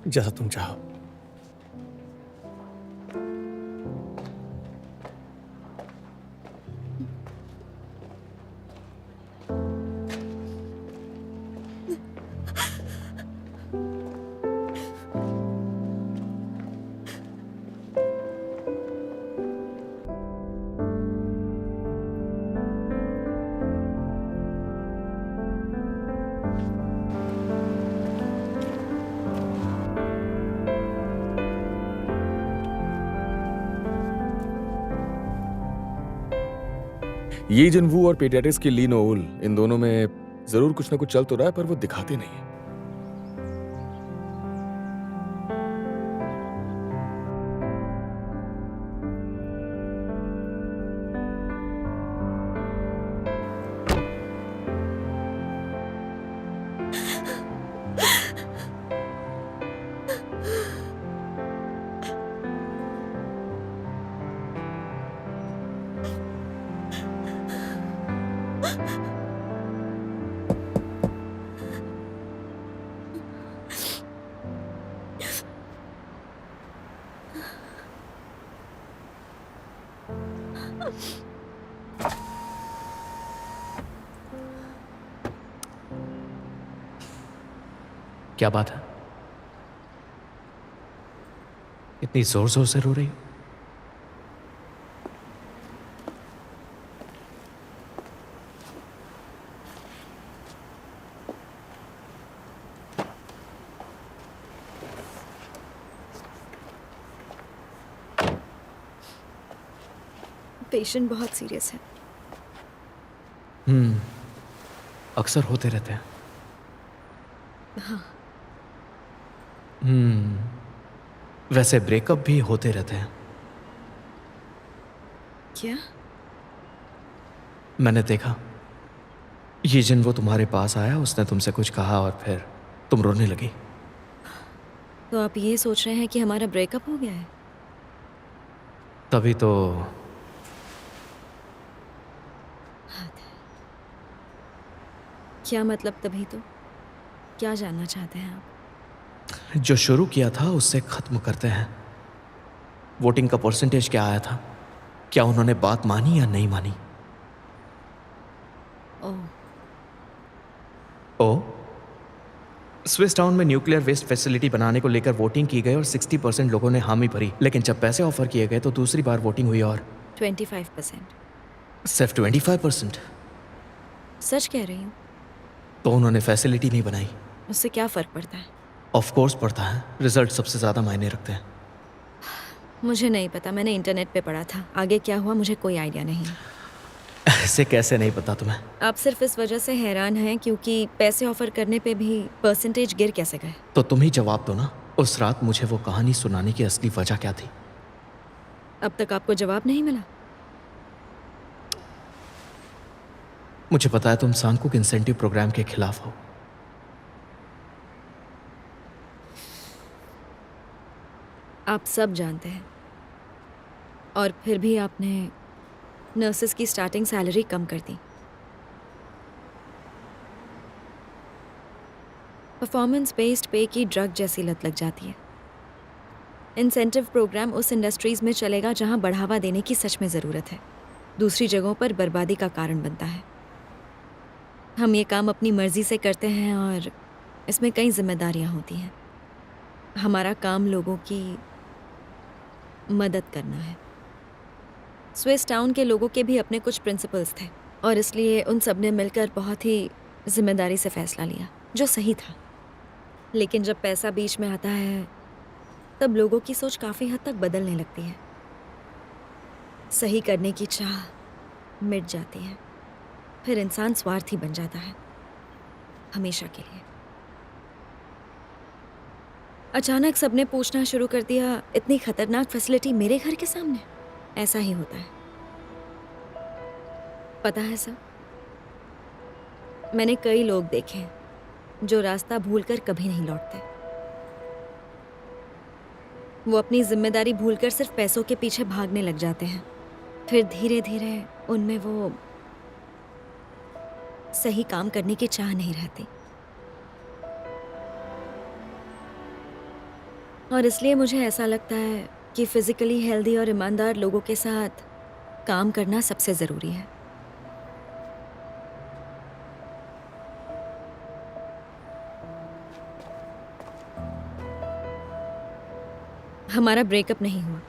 जैसा तुम चाहो। ये जिनवू और पेडियाट्रिक्स की ली नोउल, इन दोनों में जरूर कुछ ना कुछ चल तो रहा है, पर वो दिखाते नहीं है। क्या बात है? इतनी जोर जोर से रो रही हो? पेशेंट बहुत सीरियस है। अक्सर होते रहते हैं। हाँ। वैसे ब्रेकअप भी होते रहते हैं। क्या? मैंने देखा, ये जिन वो तुम्हारे पास आया, उसने तुमसे कुछ कहा और फिर तुम रोने लगी। तो आप ये सोच रहे हैं कि हमारा ब्रेकअप हो गया है? तभी तो क्या मतलब तभी तो? क्या जानना चाहते हैं आप? जो शुरू किया था उससे खत्म करते हैं। वोटिंग का परसेंटेज क्या आया था? क्या उन्होंने बात मानी या नहीं मानी? ओ स्विस टाउन में न्यूक्लियर वेस्ट फैसिलिटी बनाने को लेकर वोटिंग की गई और 60% लोगों ने हामी भरी, लेकिन जब पैसे ऑफर किए गए तो दूसरी बार वोटिंग हुई और 25%। सिर्फ 25%। सच कह रही हूँ। तो उन्होंने फैसिलिटी नहीं बनाई। उससे क्या फर्क पड़ता है? ऑफ कोर्स पड़ता है, रिजल्ट सबसे ज्यादा मायने रखते हैं। मुझे नहीं पता, मैंने इंटरनेट पे पढ़ा था। आगे क्या हुआ मुझे कोई आइडिया नहीं। ऐसे कैसे नहीं पता तुम्हें? आप सिर्फ इस वजह से हैरान हैं क्योंकि पैसे ऑफर करने पे भी परसेंटेज गिर कैसे गए? तो तुम ही जवाब दो ना। उस रात मुझे वो कहानी सुनाने की असली वजह क्या थी? अब तक आपको जवाब नहीं मिला? मुझे पता है तुम सांकुक इंसेंटिव प्रोग्राम के खिलाफ हो। आप सब जानते हैं, और फिर भी आपने नर्सेस की स्टार्टिंग सैलरी कम कर दी। परफॉर्मेंस बेस्ड पे की ड्रग जैसी लत लग जाती है। इंसेंटिव प्रोग्राम उस इंडस्ट्रीज में चलेगा जहां बढ़ावा देने की सच में ज़रूरत है, दूसरी जगहों पर बर्बादी का कारण बनता है। हम ये काम अपनी मर्जी से करते हैं और इसमें कई जिम्मेदारियां होती हैं। हमारा काम लोगों की मदद करना है। स्विस टाउन के लोगों के भी अपने कुछ प्रिंसिपल्स थे और इसलिए उन सब ने मिलकर बहुत ही जिम्मेदारी से फैसला लिया, जो सही था। लेकिन जब पैसा बीच में आता है तब लोगों की सोच काफ़ी हद तक बदलने लगती है। सही करने की चाह मिट जाती है, फिर इंसान स्वार्थी बन जाता है हमेशा के लिए। अचानक सबने पूछना शुरू कर दिया, इतनी खतरनाक फैसिलिटी मेरे घर के सामने? ऐसा ही होता है, पता है सर। मैंने कई लोग देखे जो रास्ता भूलकर कभी नहीं लौटते। वो अपनी जिम्मेदारी भूलकर सिर्फ पैसों के पीछे भागने लग जाते हैं, फिर धीरे धीरे उनमें वो सही काम करने की चाह नहीं रहती। और इसलिए मुझे ऐसा लगता है कि फिजिकली हेल्दी और ईमानदार लोगों के साथ काम करना सबसे ज़रूरी है। हमारा ब्रेकअप नहीं हुआ,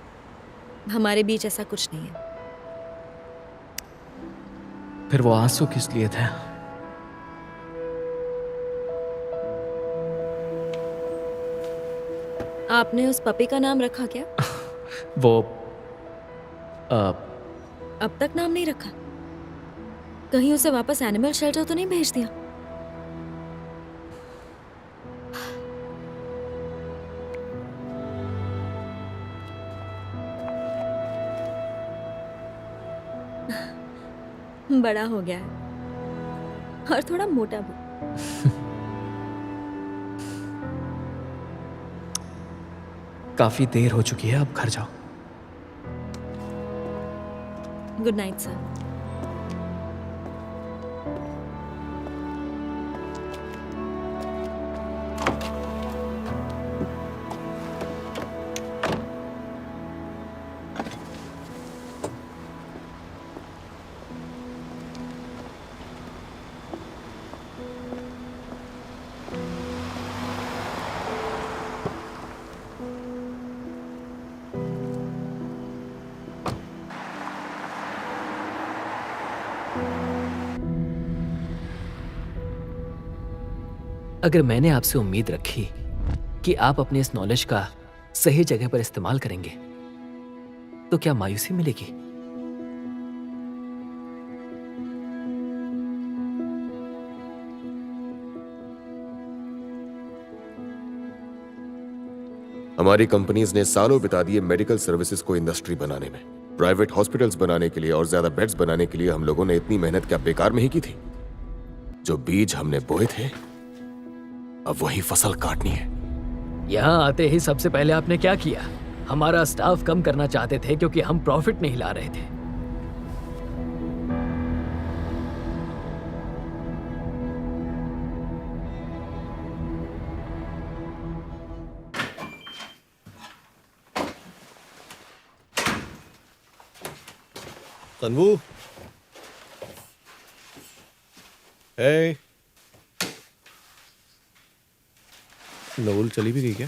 हमारे बीच ऐसा कुछ नहीं है। फिर वो आंसू किस लिए थे? आपने उस पपी का नाम रखा क्या? वो अब तक नाम नहीं रखा? कहीं उसे वापस एनिमल शेल्टर तो नहीं भेज दिया? बड़ा हो गया है और थोड़ा मोटा भी। काफी देर हो चुकी है, अब घर जाओ। Good night sir. अगर मैंने आपसे उम्मीद रखी कि आप अपने इस नॉलेज का सही जगह पर इस्तेमाल करेंगे, तो क्या मायूसी मिलेगी? हमारी कंपनीज ने सालों बिता दिए मेडिकल सर्विसेज को इंडस्ट्री बनाने में। प्राइवेट हॉस्पिटल्स बनाने के लिए और ज्यादा बेड्स बनाने के लिए हम लोगों ने इतनी मेहनत क्या बेकार में ही की थी? जो बीज हमने बोए थे, अब वही फसल काटनी है। यहाँ आते ही सबसे पहले आपने क्या किया? हमारा स्टाफ कम करना चाहते थे क्योंकि हम प्रॉफिट नहीं ला रहे थे। तन्वू, हे, नवुल चली भी गई क्या?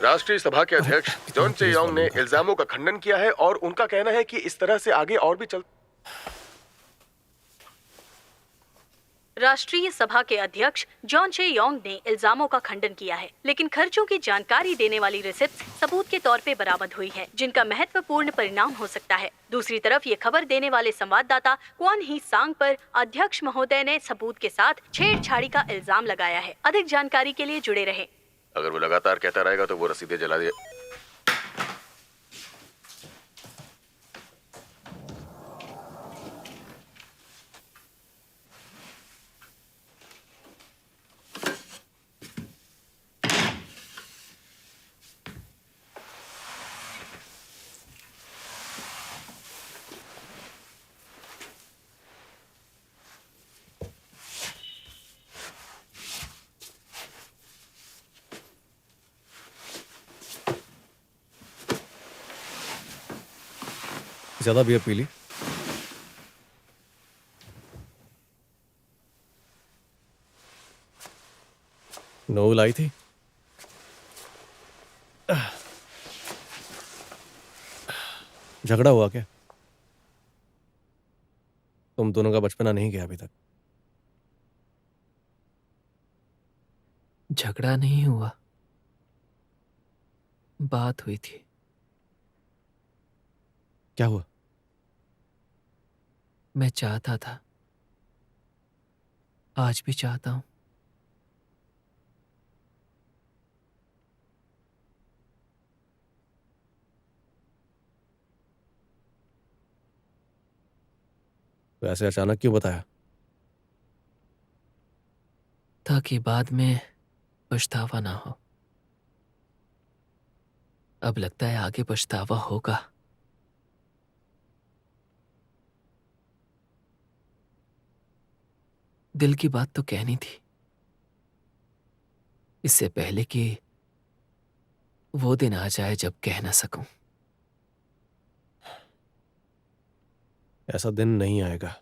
राष्ट्रीय सभा के अध्यक्ष जॉन चेयोंग ने इल्जामों का खंडन किया है और उनका कहना है कि इस तरह से आगे और भी चल। राष्ट्रीय सभा के अध्यक्ष जॉन चे योंग ने इल्जामों का खंडन किया है, लेकिन खर्चों की जानकारी देने वाली रिसिप्ट सबूत के तौर पे बरामद हुई है, जिनका महत्वपूर्ण परिणाम हो सकता है। दूसरी तरफ ये खबर देने वाले संवाददाता क्वान ही सांग पर अध्यक्ष महोदय ने सबूत के साथ छेड़छाड़ी का इल्जाम लगाया है। अधिक जानकारी के लिए जुड़े रहें। अगर वो लगातार कहता रहेगा तो वो रसीदें जला दे। ज्यादा बियर पी ली? नोवेल आई थी? झगड़ा हुआ क्या? तुम दोनों का बचपना नहीं गया अभी तक। झगड़ा नहीं हुआ, बात हुई थी। क्या हुआ? मैं चाहता था, आज भी चाहता हूं। तो ऐसे अचानक क्यों बताया? ताकि बाद में पछतावा ना हो। अब लगता है आगे पछतावा होगा। दिल की बात तो कहनी थी, इससे पहले कि वो दिन आ जाए जब कह ना सकूं। ऐसा दिन नहीं आएगा।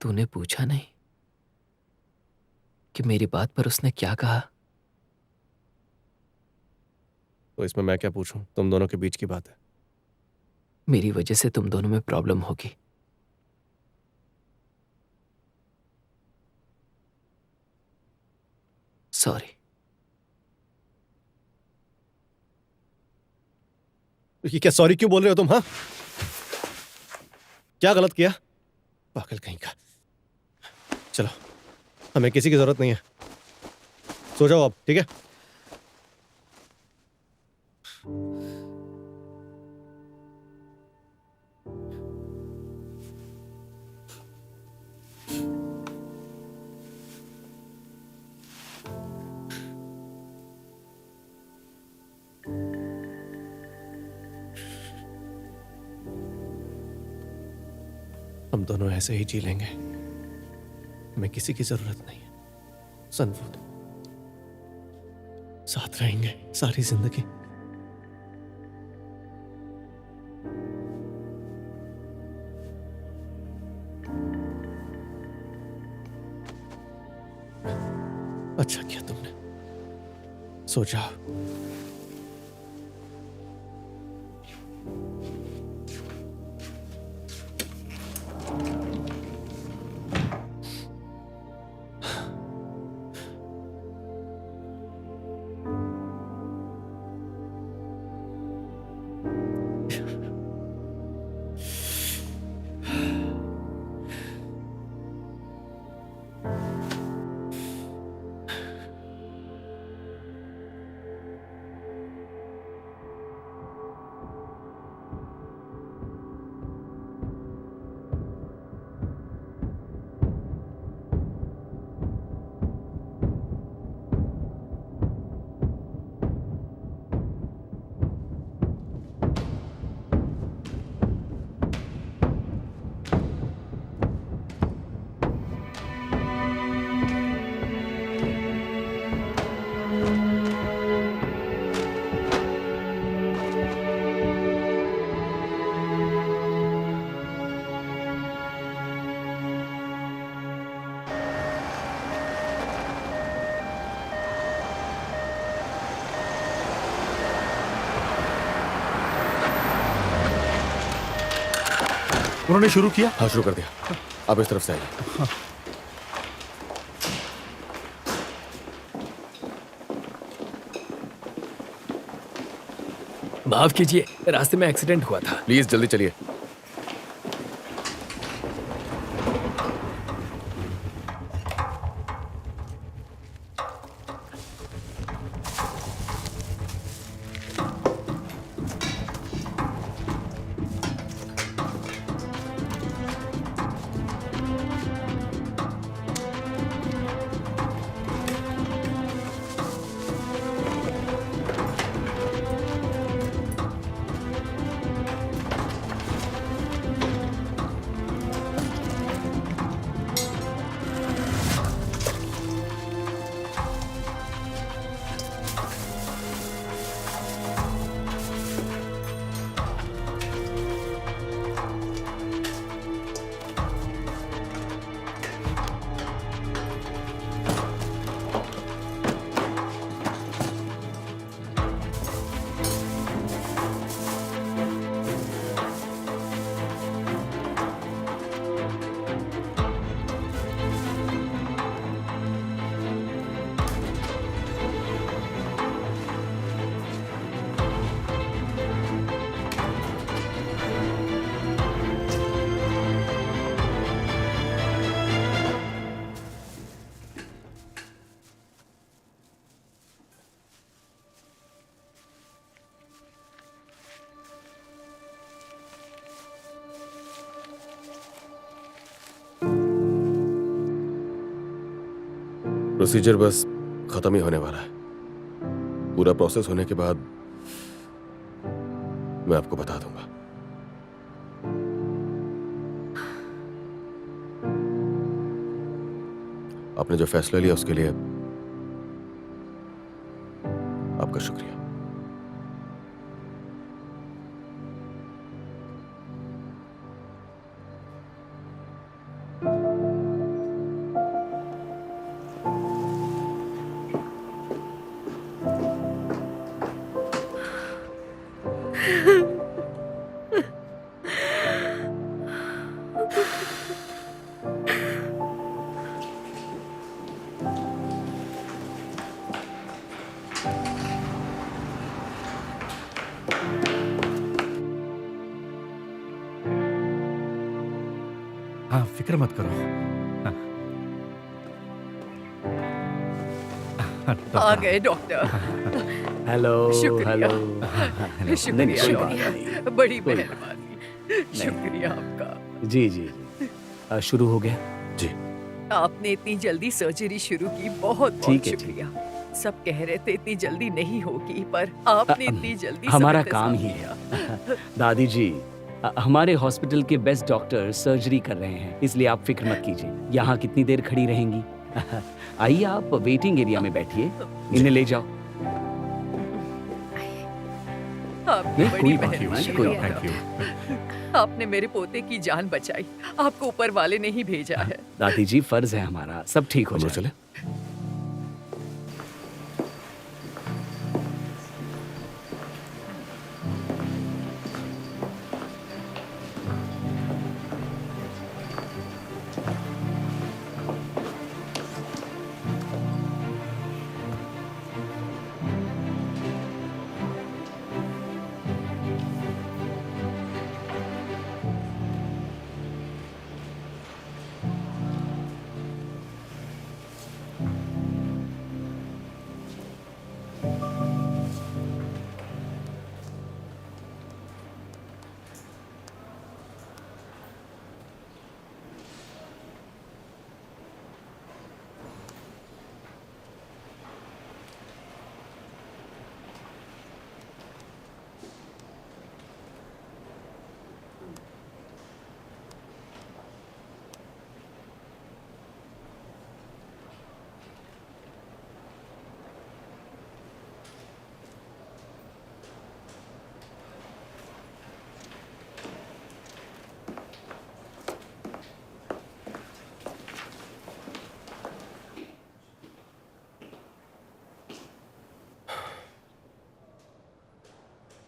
तूने पूछा नहीं कि मेरी बात पर उसने क्या कहा? तो इसमें मैं क्या पूछूं? तुम दोनों के बीच की बात है। मेरी वजह से तुम दोनों में प्रॉब्लम होगी। सॉरी। ये क्या सॉरी क्यों बोल रहे हो तुम? हाँ, क्या गलत किया? पागल कहीं का। चलो, हमें किसी की जरूरत नहीं है। सो जाओ अब, ठीक है? हम दोनों ऐसे ही जी लेंगे। हमें किसी की जरूरत नहीं है। सनवुड, साथ रहेंगे सारी जिंदगी। अच्छा किया तुमने। सो जाओ। उन्होंने शुरू किया? हाँ, शुरू कर दिया। आप इस तरफ से आइए। माफ कीजिए, रास्ते में एक्सीडेंट हुआ था। प्लीज जल्दी चलिए। प्रोसीजर बस खत्म ही होने वाला है। पूरा प्रोसेस होने के बाद मैं आपको बता दूंगा। आपने जो फैसला लिया उसके लिए आपका शुक्रिया। हाँ, फिक्र मत करो। आ गए डॉक्टर। हेलो शुक्रिया। हेलो। शुक्रिया कोई डॉक्टर, बड़ी मेहरबानी। शुक्रिया आपका। जी जी जी। शुरू हो गया। जी। आपने इतनी जल्दी सर्जरी शुरू की, बहुत बहुत ठीक है, शुक्रिया। सब कह रहे थे इतनी जल्दी नहीं होगी, पर आपने इतनी जल्दी हमारा सब काम ही इंतजाम है। दादी जी, हमारे हॉस्पिटल के बेस्ट डॉक्टर सर्जरी कर रहे हैं, इसलिए आप फिक्र मत कीजिए। यहाँ कितनी देर खड़ी रहेंगी? आइए, आप वेटिंग एरिया में बैठिए, इन्हें ले जाओ। आपकी नहीं, बड़ी कोई बात मेहरबानी नहीं, कोई है। बात नहीं। आपने मेरे पोते की जान बचाई, आपको ऊपर वाले ने ही भेजा है। दादी जी, फर्ज है हमारा, सब ठीक हो हम लोग जाए। चले।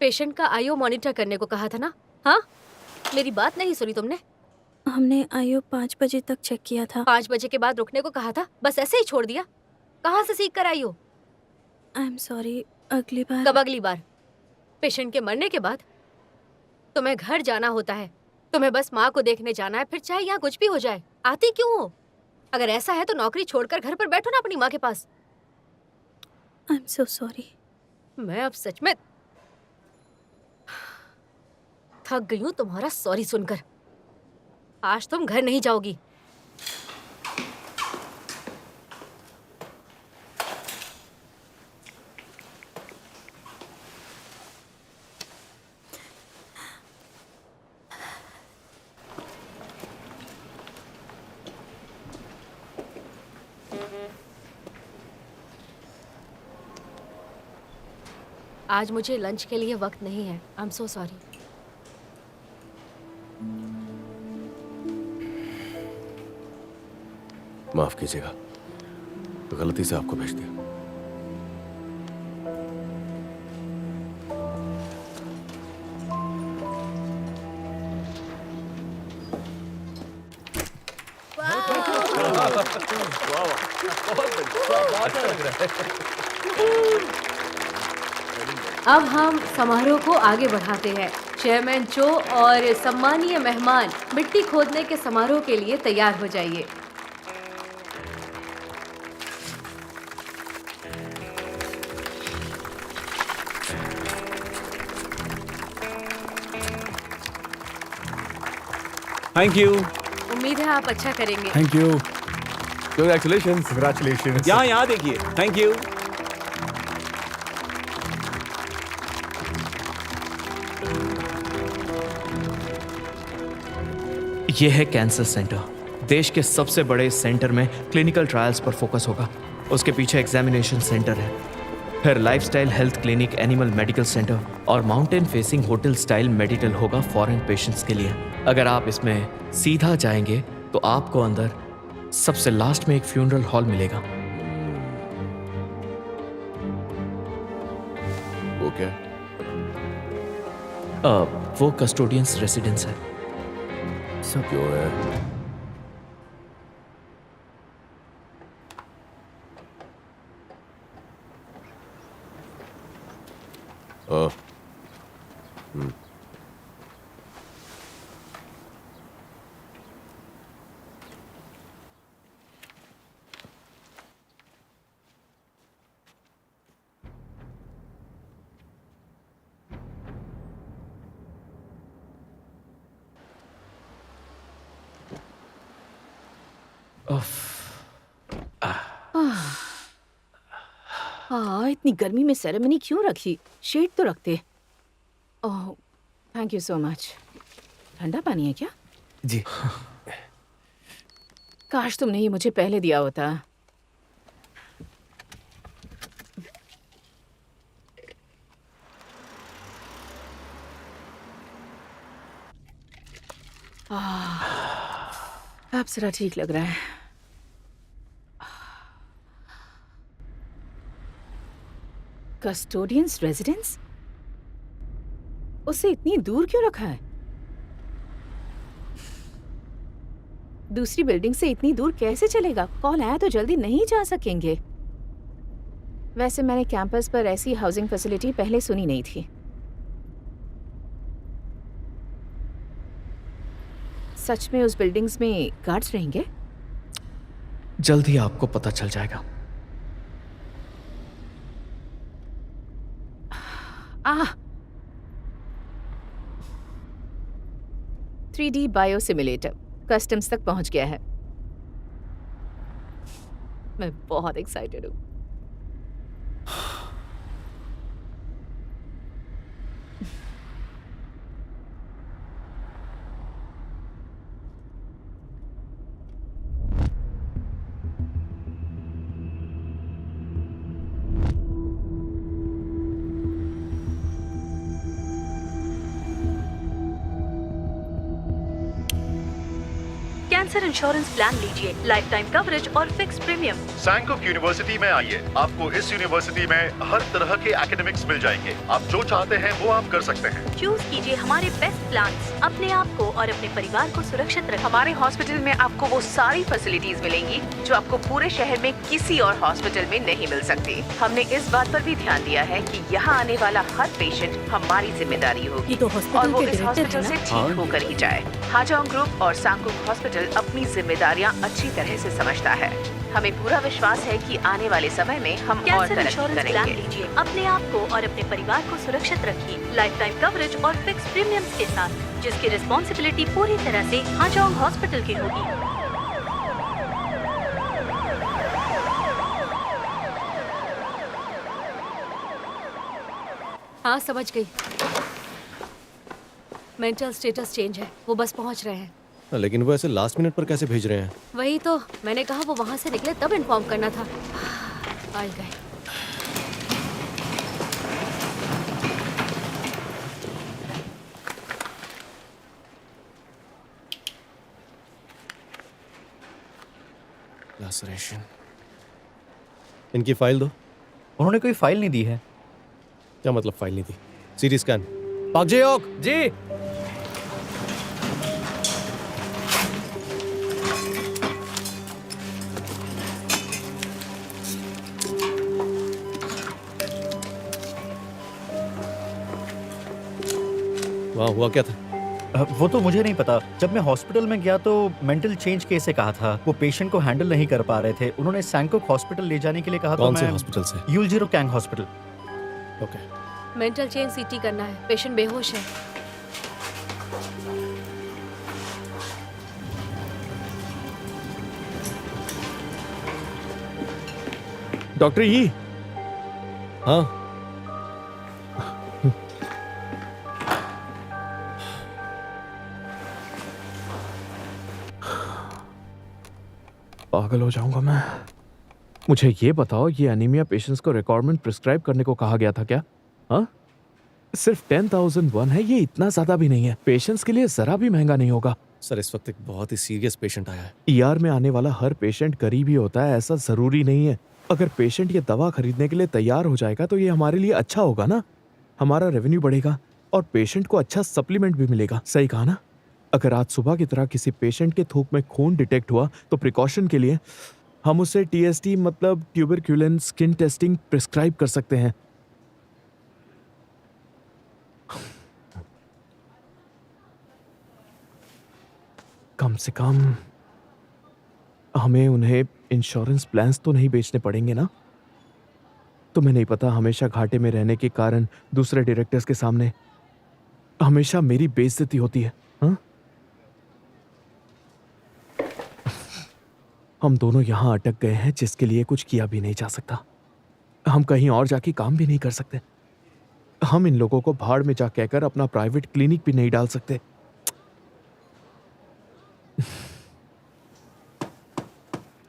पेशेंट का आईओ मॉनिटर करने को कहा था ना? हाँ, मेरी बात नहीं सुनी तुमने? हमने आयोग 5 बजे तक चेक किया था। 5 बजे के बाद रुकने को कहा था, बस ऐसे ही छोड़ दिया। कहाँ से सीख कर आई हो? आई एम सॉरी, अगली बार। कब अगली बार? पेशेंट के मरने के बाद? तुम्हें घर जाना होता है, तुम्हें बस माँ को देखने जाना है, फिर चाहे यहाँ कुछ भी हो जाए। आती क्यों हो? अगर ऐसा है तो नौकरी छोड़कर घर पर बैठो ना अपनी माँ के पास। I am so sorry. मैं अब सच में थक गई हूँ तुम्हारा सॉरी सुनकर। आज तुम घर नहीं जाओगी। आज मुझे लंच के लिए वक्त नहीं है। I am so sorry. माफ कीजिएगा, गलती से आपको भेज दिया। अब हम समारोह को आगे बढ़ाते हैं। चेयरमैन चो और सम्मानीय मेहमान मिट्टी खोदने के समारोह के लिए तैयार हो जाइए। Thank you. उम्मीद है आप अच्छा करेंगे। Thank you. कंग्रेचुलेशंस। कंग्रेचुलेशन। यहाँ देखिए। Thank you. ये है कैंसर सेंटर। देश के सबसे बड़े सेंटर में क्लिनिकल ट्रायल्स पर फोकस होगा। उसके पीछे एग्जामिनेशन सेंटर है, फिर lifestyle health clinic, animal medical centre और mountain facing hotel style medical होगा फॉरेन पेशेंट्स के लिए। अगर आप इसमें सीधा जाएंगे तो आपको अंदर सबसे लास्ट में एक फ्यूनरल हॉल मिलेगा। वो क्या? वो कस्टोडियंस रेसिडेंस है। सब क्यों है? हाँ, इतनी गर्मी में सेरेमनी क्यों रखी? शेड तो रखते। ओह, थैंक यू सो मच। ठंडा पानी है क्या? जी। काश तुमने ये मुझे पहले दिया होता। अब जरा ठीक लग रहा है। Custodians residence? उसे इतनी दूर क्यों रखा है? दूसरी बिल्डिंग से इतनी दूर कैसे चलेगा? कॉल आया तो जल्दी नहीं जा सकेंगे। वैसे मैंने कैंपस पर ऐसी हाउसिंग फैसिलिटी पहले सुनी नहीं थी। सच में उस बिल्डिंग्स में गार्ड्स रहेंगे? जल्द ही आपको पता चल जाएगा। 3D बायोसिमुलेटर कस्टम्स तक पहुंच गया है। मैं बहुत एक्साइटेड हूँ। कैंसर इंश्योरेंस प्लान लीजिए, लाइफ टाइम कवरेज और फिक्स प्रीमियम। सैंकोक यूनिवर्सिटी में आइए, आपको इस यूनिवर्सिटी में हर तरह के एकेडमिक्स मिल जाएंगे। आप जो चाहते हैं वो आप कर सकते हैं। चूज कीजिए हमारे बेस्ट प्लान्स। अपने आप को और अपने परिवार को सुरक्षित रखें। हमारे हॉस्पिटल में आपको वो सारी फैसिलिटीज मिलेंगी जो आपको पूरे शहर में किसी और हॉस्पिटल में नहीं मिल सकती। हमने इस बात पर भी ध्यान दिया है कि यहाँ आने वाला हर पेशेंट हमारी जिम्मेदारी होगी, तो और हॉस्पिटल वो के इस डायरेक्टर हॉस्पिटल है से ना? ठीक होकर ही जाए। हाजोंग ग्रुप और सांकुक हॉस्पिटल अपनी जिम्मेदारियाँ अच्छी तरह से समझता है। हमें पूरा विश्वास है कि आने वाले समय में हम और कैंसर तरक्की इंश्योरेंस प्लान करेंगे। लीजिए, अपने आप को और अपने परिवार को सुरक्षित रखिए, लाइफ टाइम कवरेज और फिक्स प्रीमियम्स के साथ, जिसकी रिस्पॉन्सिबिलिटी पूरी तरह से हाजोंग हॉस्पिटल की होगी। हाँ, समझ गई। मेंटल स्टेटस चेंज है, वो बस पहुंच रहे हैं। लेकिन वो ऐसे लास्ट मिनट पर कैसे भेज रहे हैं? वही तो मैंने कहा, वो वहां से निकले तब इन्फॉर्म करना था। आ गए। Laceration. इनकी फाइल दो। उन्होंने कोई फाइल नहीं दी है। क्या मतलब फाइल नहीं दी? CT scan. पाक जी जी। वहाँ हुआ क्या था? वो तो मुझे नहीं पता। जब मैं हॉस्पिटल में गया तो मेंटल चेंज केस से कहा था। वो पेशेंट को हैंडल नहीं कर पा रहे थे। उन्होंने सैंकोक हॉस्पिटल ले जाने के लिए कहा। कौन तो से मैं हॉस्पिटल से? यूलजीरो कैंग hospital. Okay. Mental change CT करना है, पेशेंट बेहोश है। डॉक्टर यी। हाँ, पागल हो जाऊंगा मैं। मुझे ये बताओ, ये एनीमिया पेशेंट्स को रिक्वायरमेंट प्रिस्क्राइब करने को कहा गया था क्या? हाँ, सिर्फ 10,001 है, ये इतना ज्यादा भी नहीं है। पेशेंट्स के लिए जरा भी महंगा नहीं होगा। सर इस वक्त एक बहुत ही सीरियस पेशेंट आया है। ईआर में आने वाला हर पेशेंट गरीब ही होता है, ऐसा जरूरी नहीं है। अगर पेशेंट ये दवा खरीदने के लिए तैयार हो जाएगा तो ये हमारे लिए अच्छा होगा ना। हमारा रेवेन्यू बढ़ेगा और पेशेंट को अच्छा सप्लीमेंट भी मिलेगा। सही कहा ना? अगर आज सुबह की तरह किसी पेशेंट के थूक में खून डिटेक्ट हुआ तो प्रिकॉशन के लिए हम उसे टीएसटी मतलब ट्यूबरक्यूलिन स्किन टेस्टिंग प्रिस्क्राइब कर सकते हैं। कम से कम हमें उन्हें इंश्योरेंस प्लान्स तो नहीं बेचने पड़ेंगे ना? तुम्हें नहीं पता, हमेशा घाटे में रहने के कारण दूसरे डायरेक्टर्स के सामने हमेशा मेरी बेइज्जती होती है। हाँ? हम दोनों यहां अटक गए हैं जिसके लिए कुछ किया भी नहीं जा सकता। हम कहीं और जाके काम भी नहीं कर सकते। हम इन लोगों को भाड़ में जा कहकर अपना प्राइवेट क्लिनिक भी नहीं डाल सकते।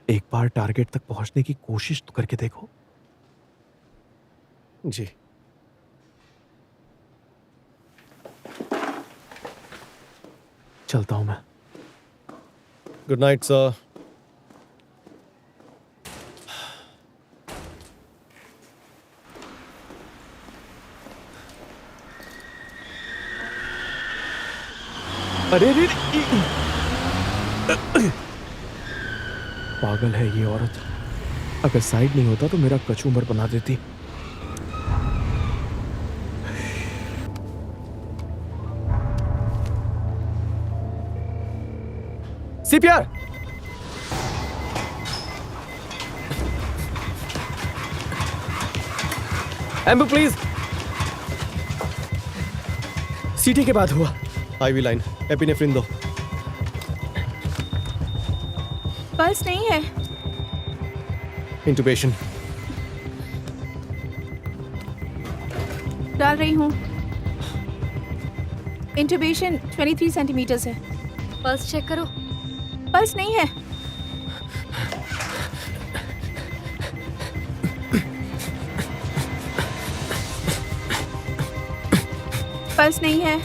एक बार टारगेट तक पहुंचने की कोशिश तो करके देखो। जी। चलता हूं मैं। Good night sir. अरे रे, पागल है ये औरत। अगर साइड नहीं होता तो मेरा कचूमर बना देती। सीपीआर। एम्बू प्लीज। सीटी के बाद हुआ। आईवी लाइन, एपिनेफ्रिन दो। पल्स नहीं है। इंटुबेशन डाल रही हूँ। इंटुबेशन 23 सेंटीमीटर्स है। पल्स चेक करो। पल्स नहीं है। पल्स नहीं है।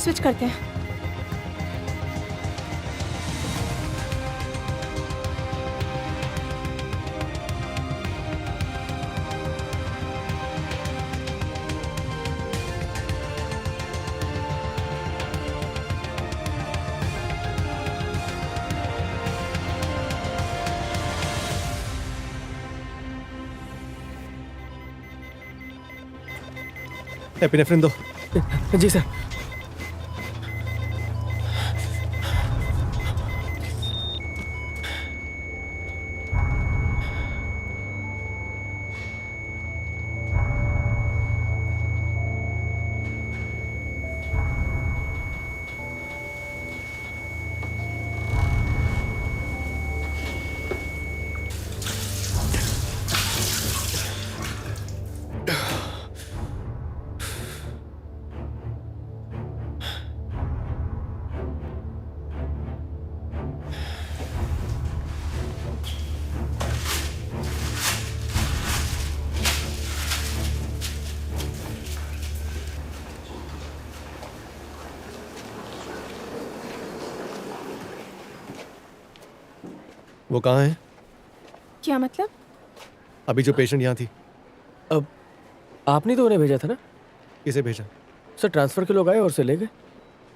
स्विच करते हैं। एपिनेफ्रिन दो। जी सर। वो कहाँ है? क्या मतलब? अभी जो पेशेंट यहाँ थी। अब आपने तो उन्हें भेजा था ना? किसे भेजा? सर ट्रांसफर के लोग आए और उसे ले गए।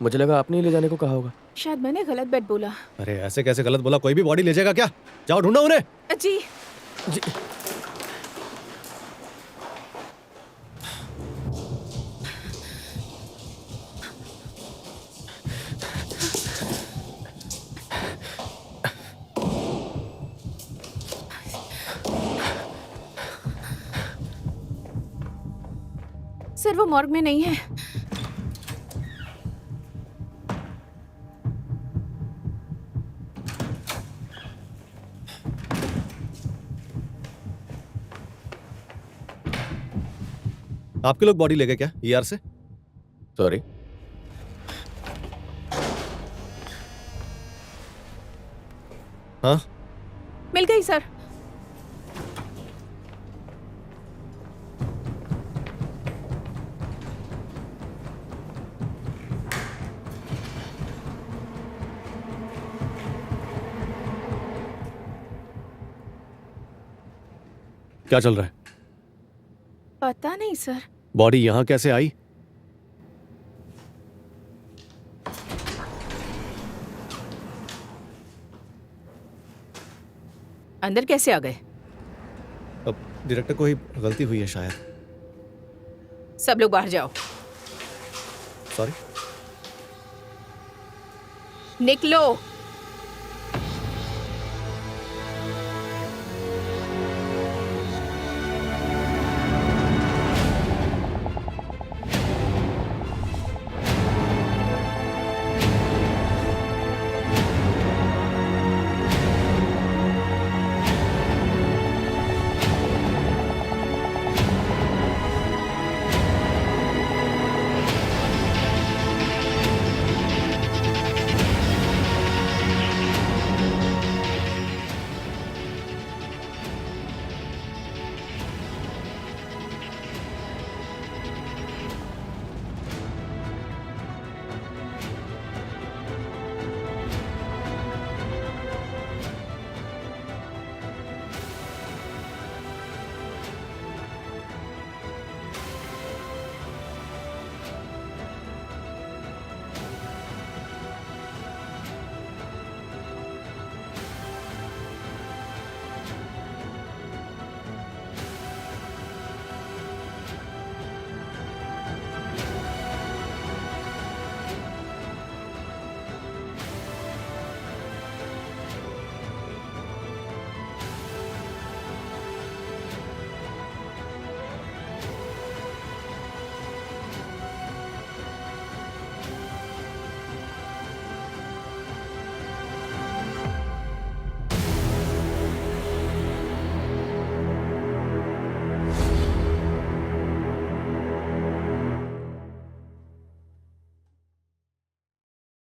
मुझे लगा आपने ही ले जाने को कहा होगा। शायद मैंने गलत बेड बोला। अरे ऐसे कैसे गलत बोला? कोई भी बॉडी ले जाएगा क्या? जाओ ढूंढो उन्हें। जी। सर वो मॉर्ग में नहीं है। आपके लोग बॉडी ले गए क्या ईआर से? सॉरी। हाँ मिल गई सर। क्या चल रहा है? पता नहीं सर। बॉडी यहाँ कैसे आई? अंदर कैसे आ गए? अब डायरेक्टर को ही गलती हुई है शायद। सब लोग बाहर जाओ। सॉरी। निकलो।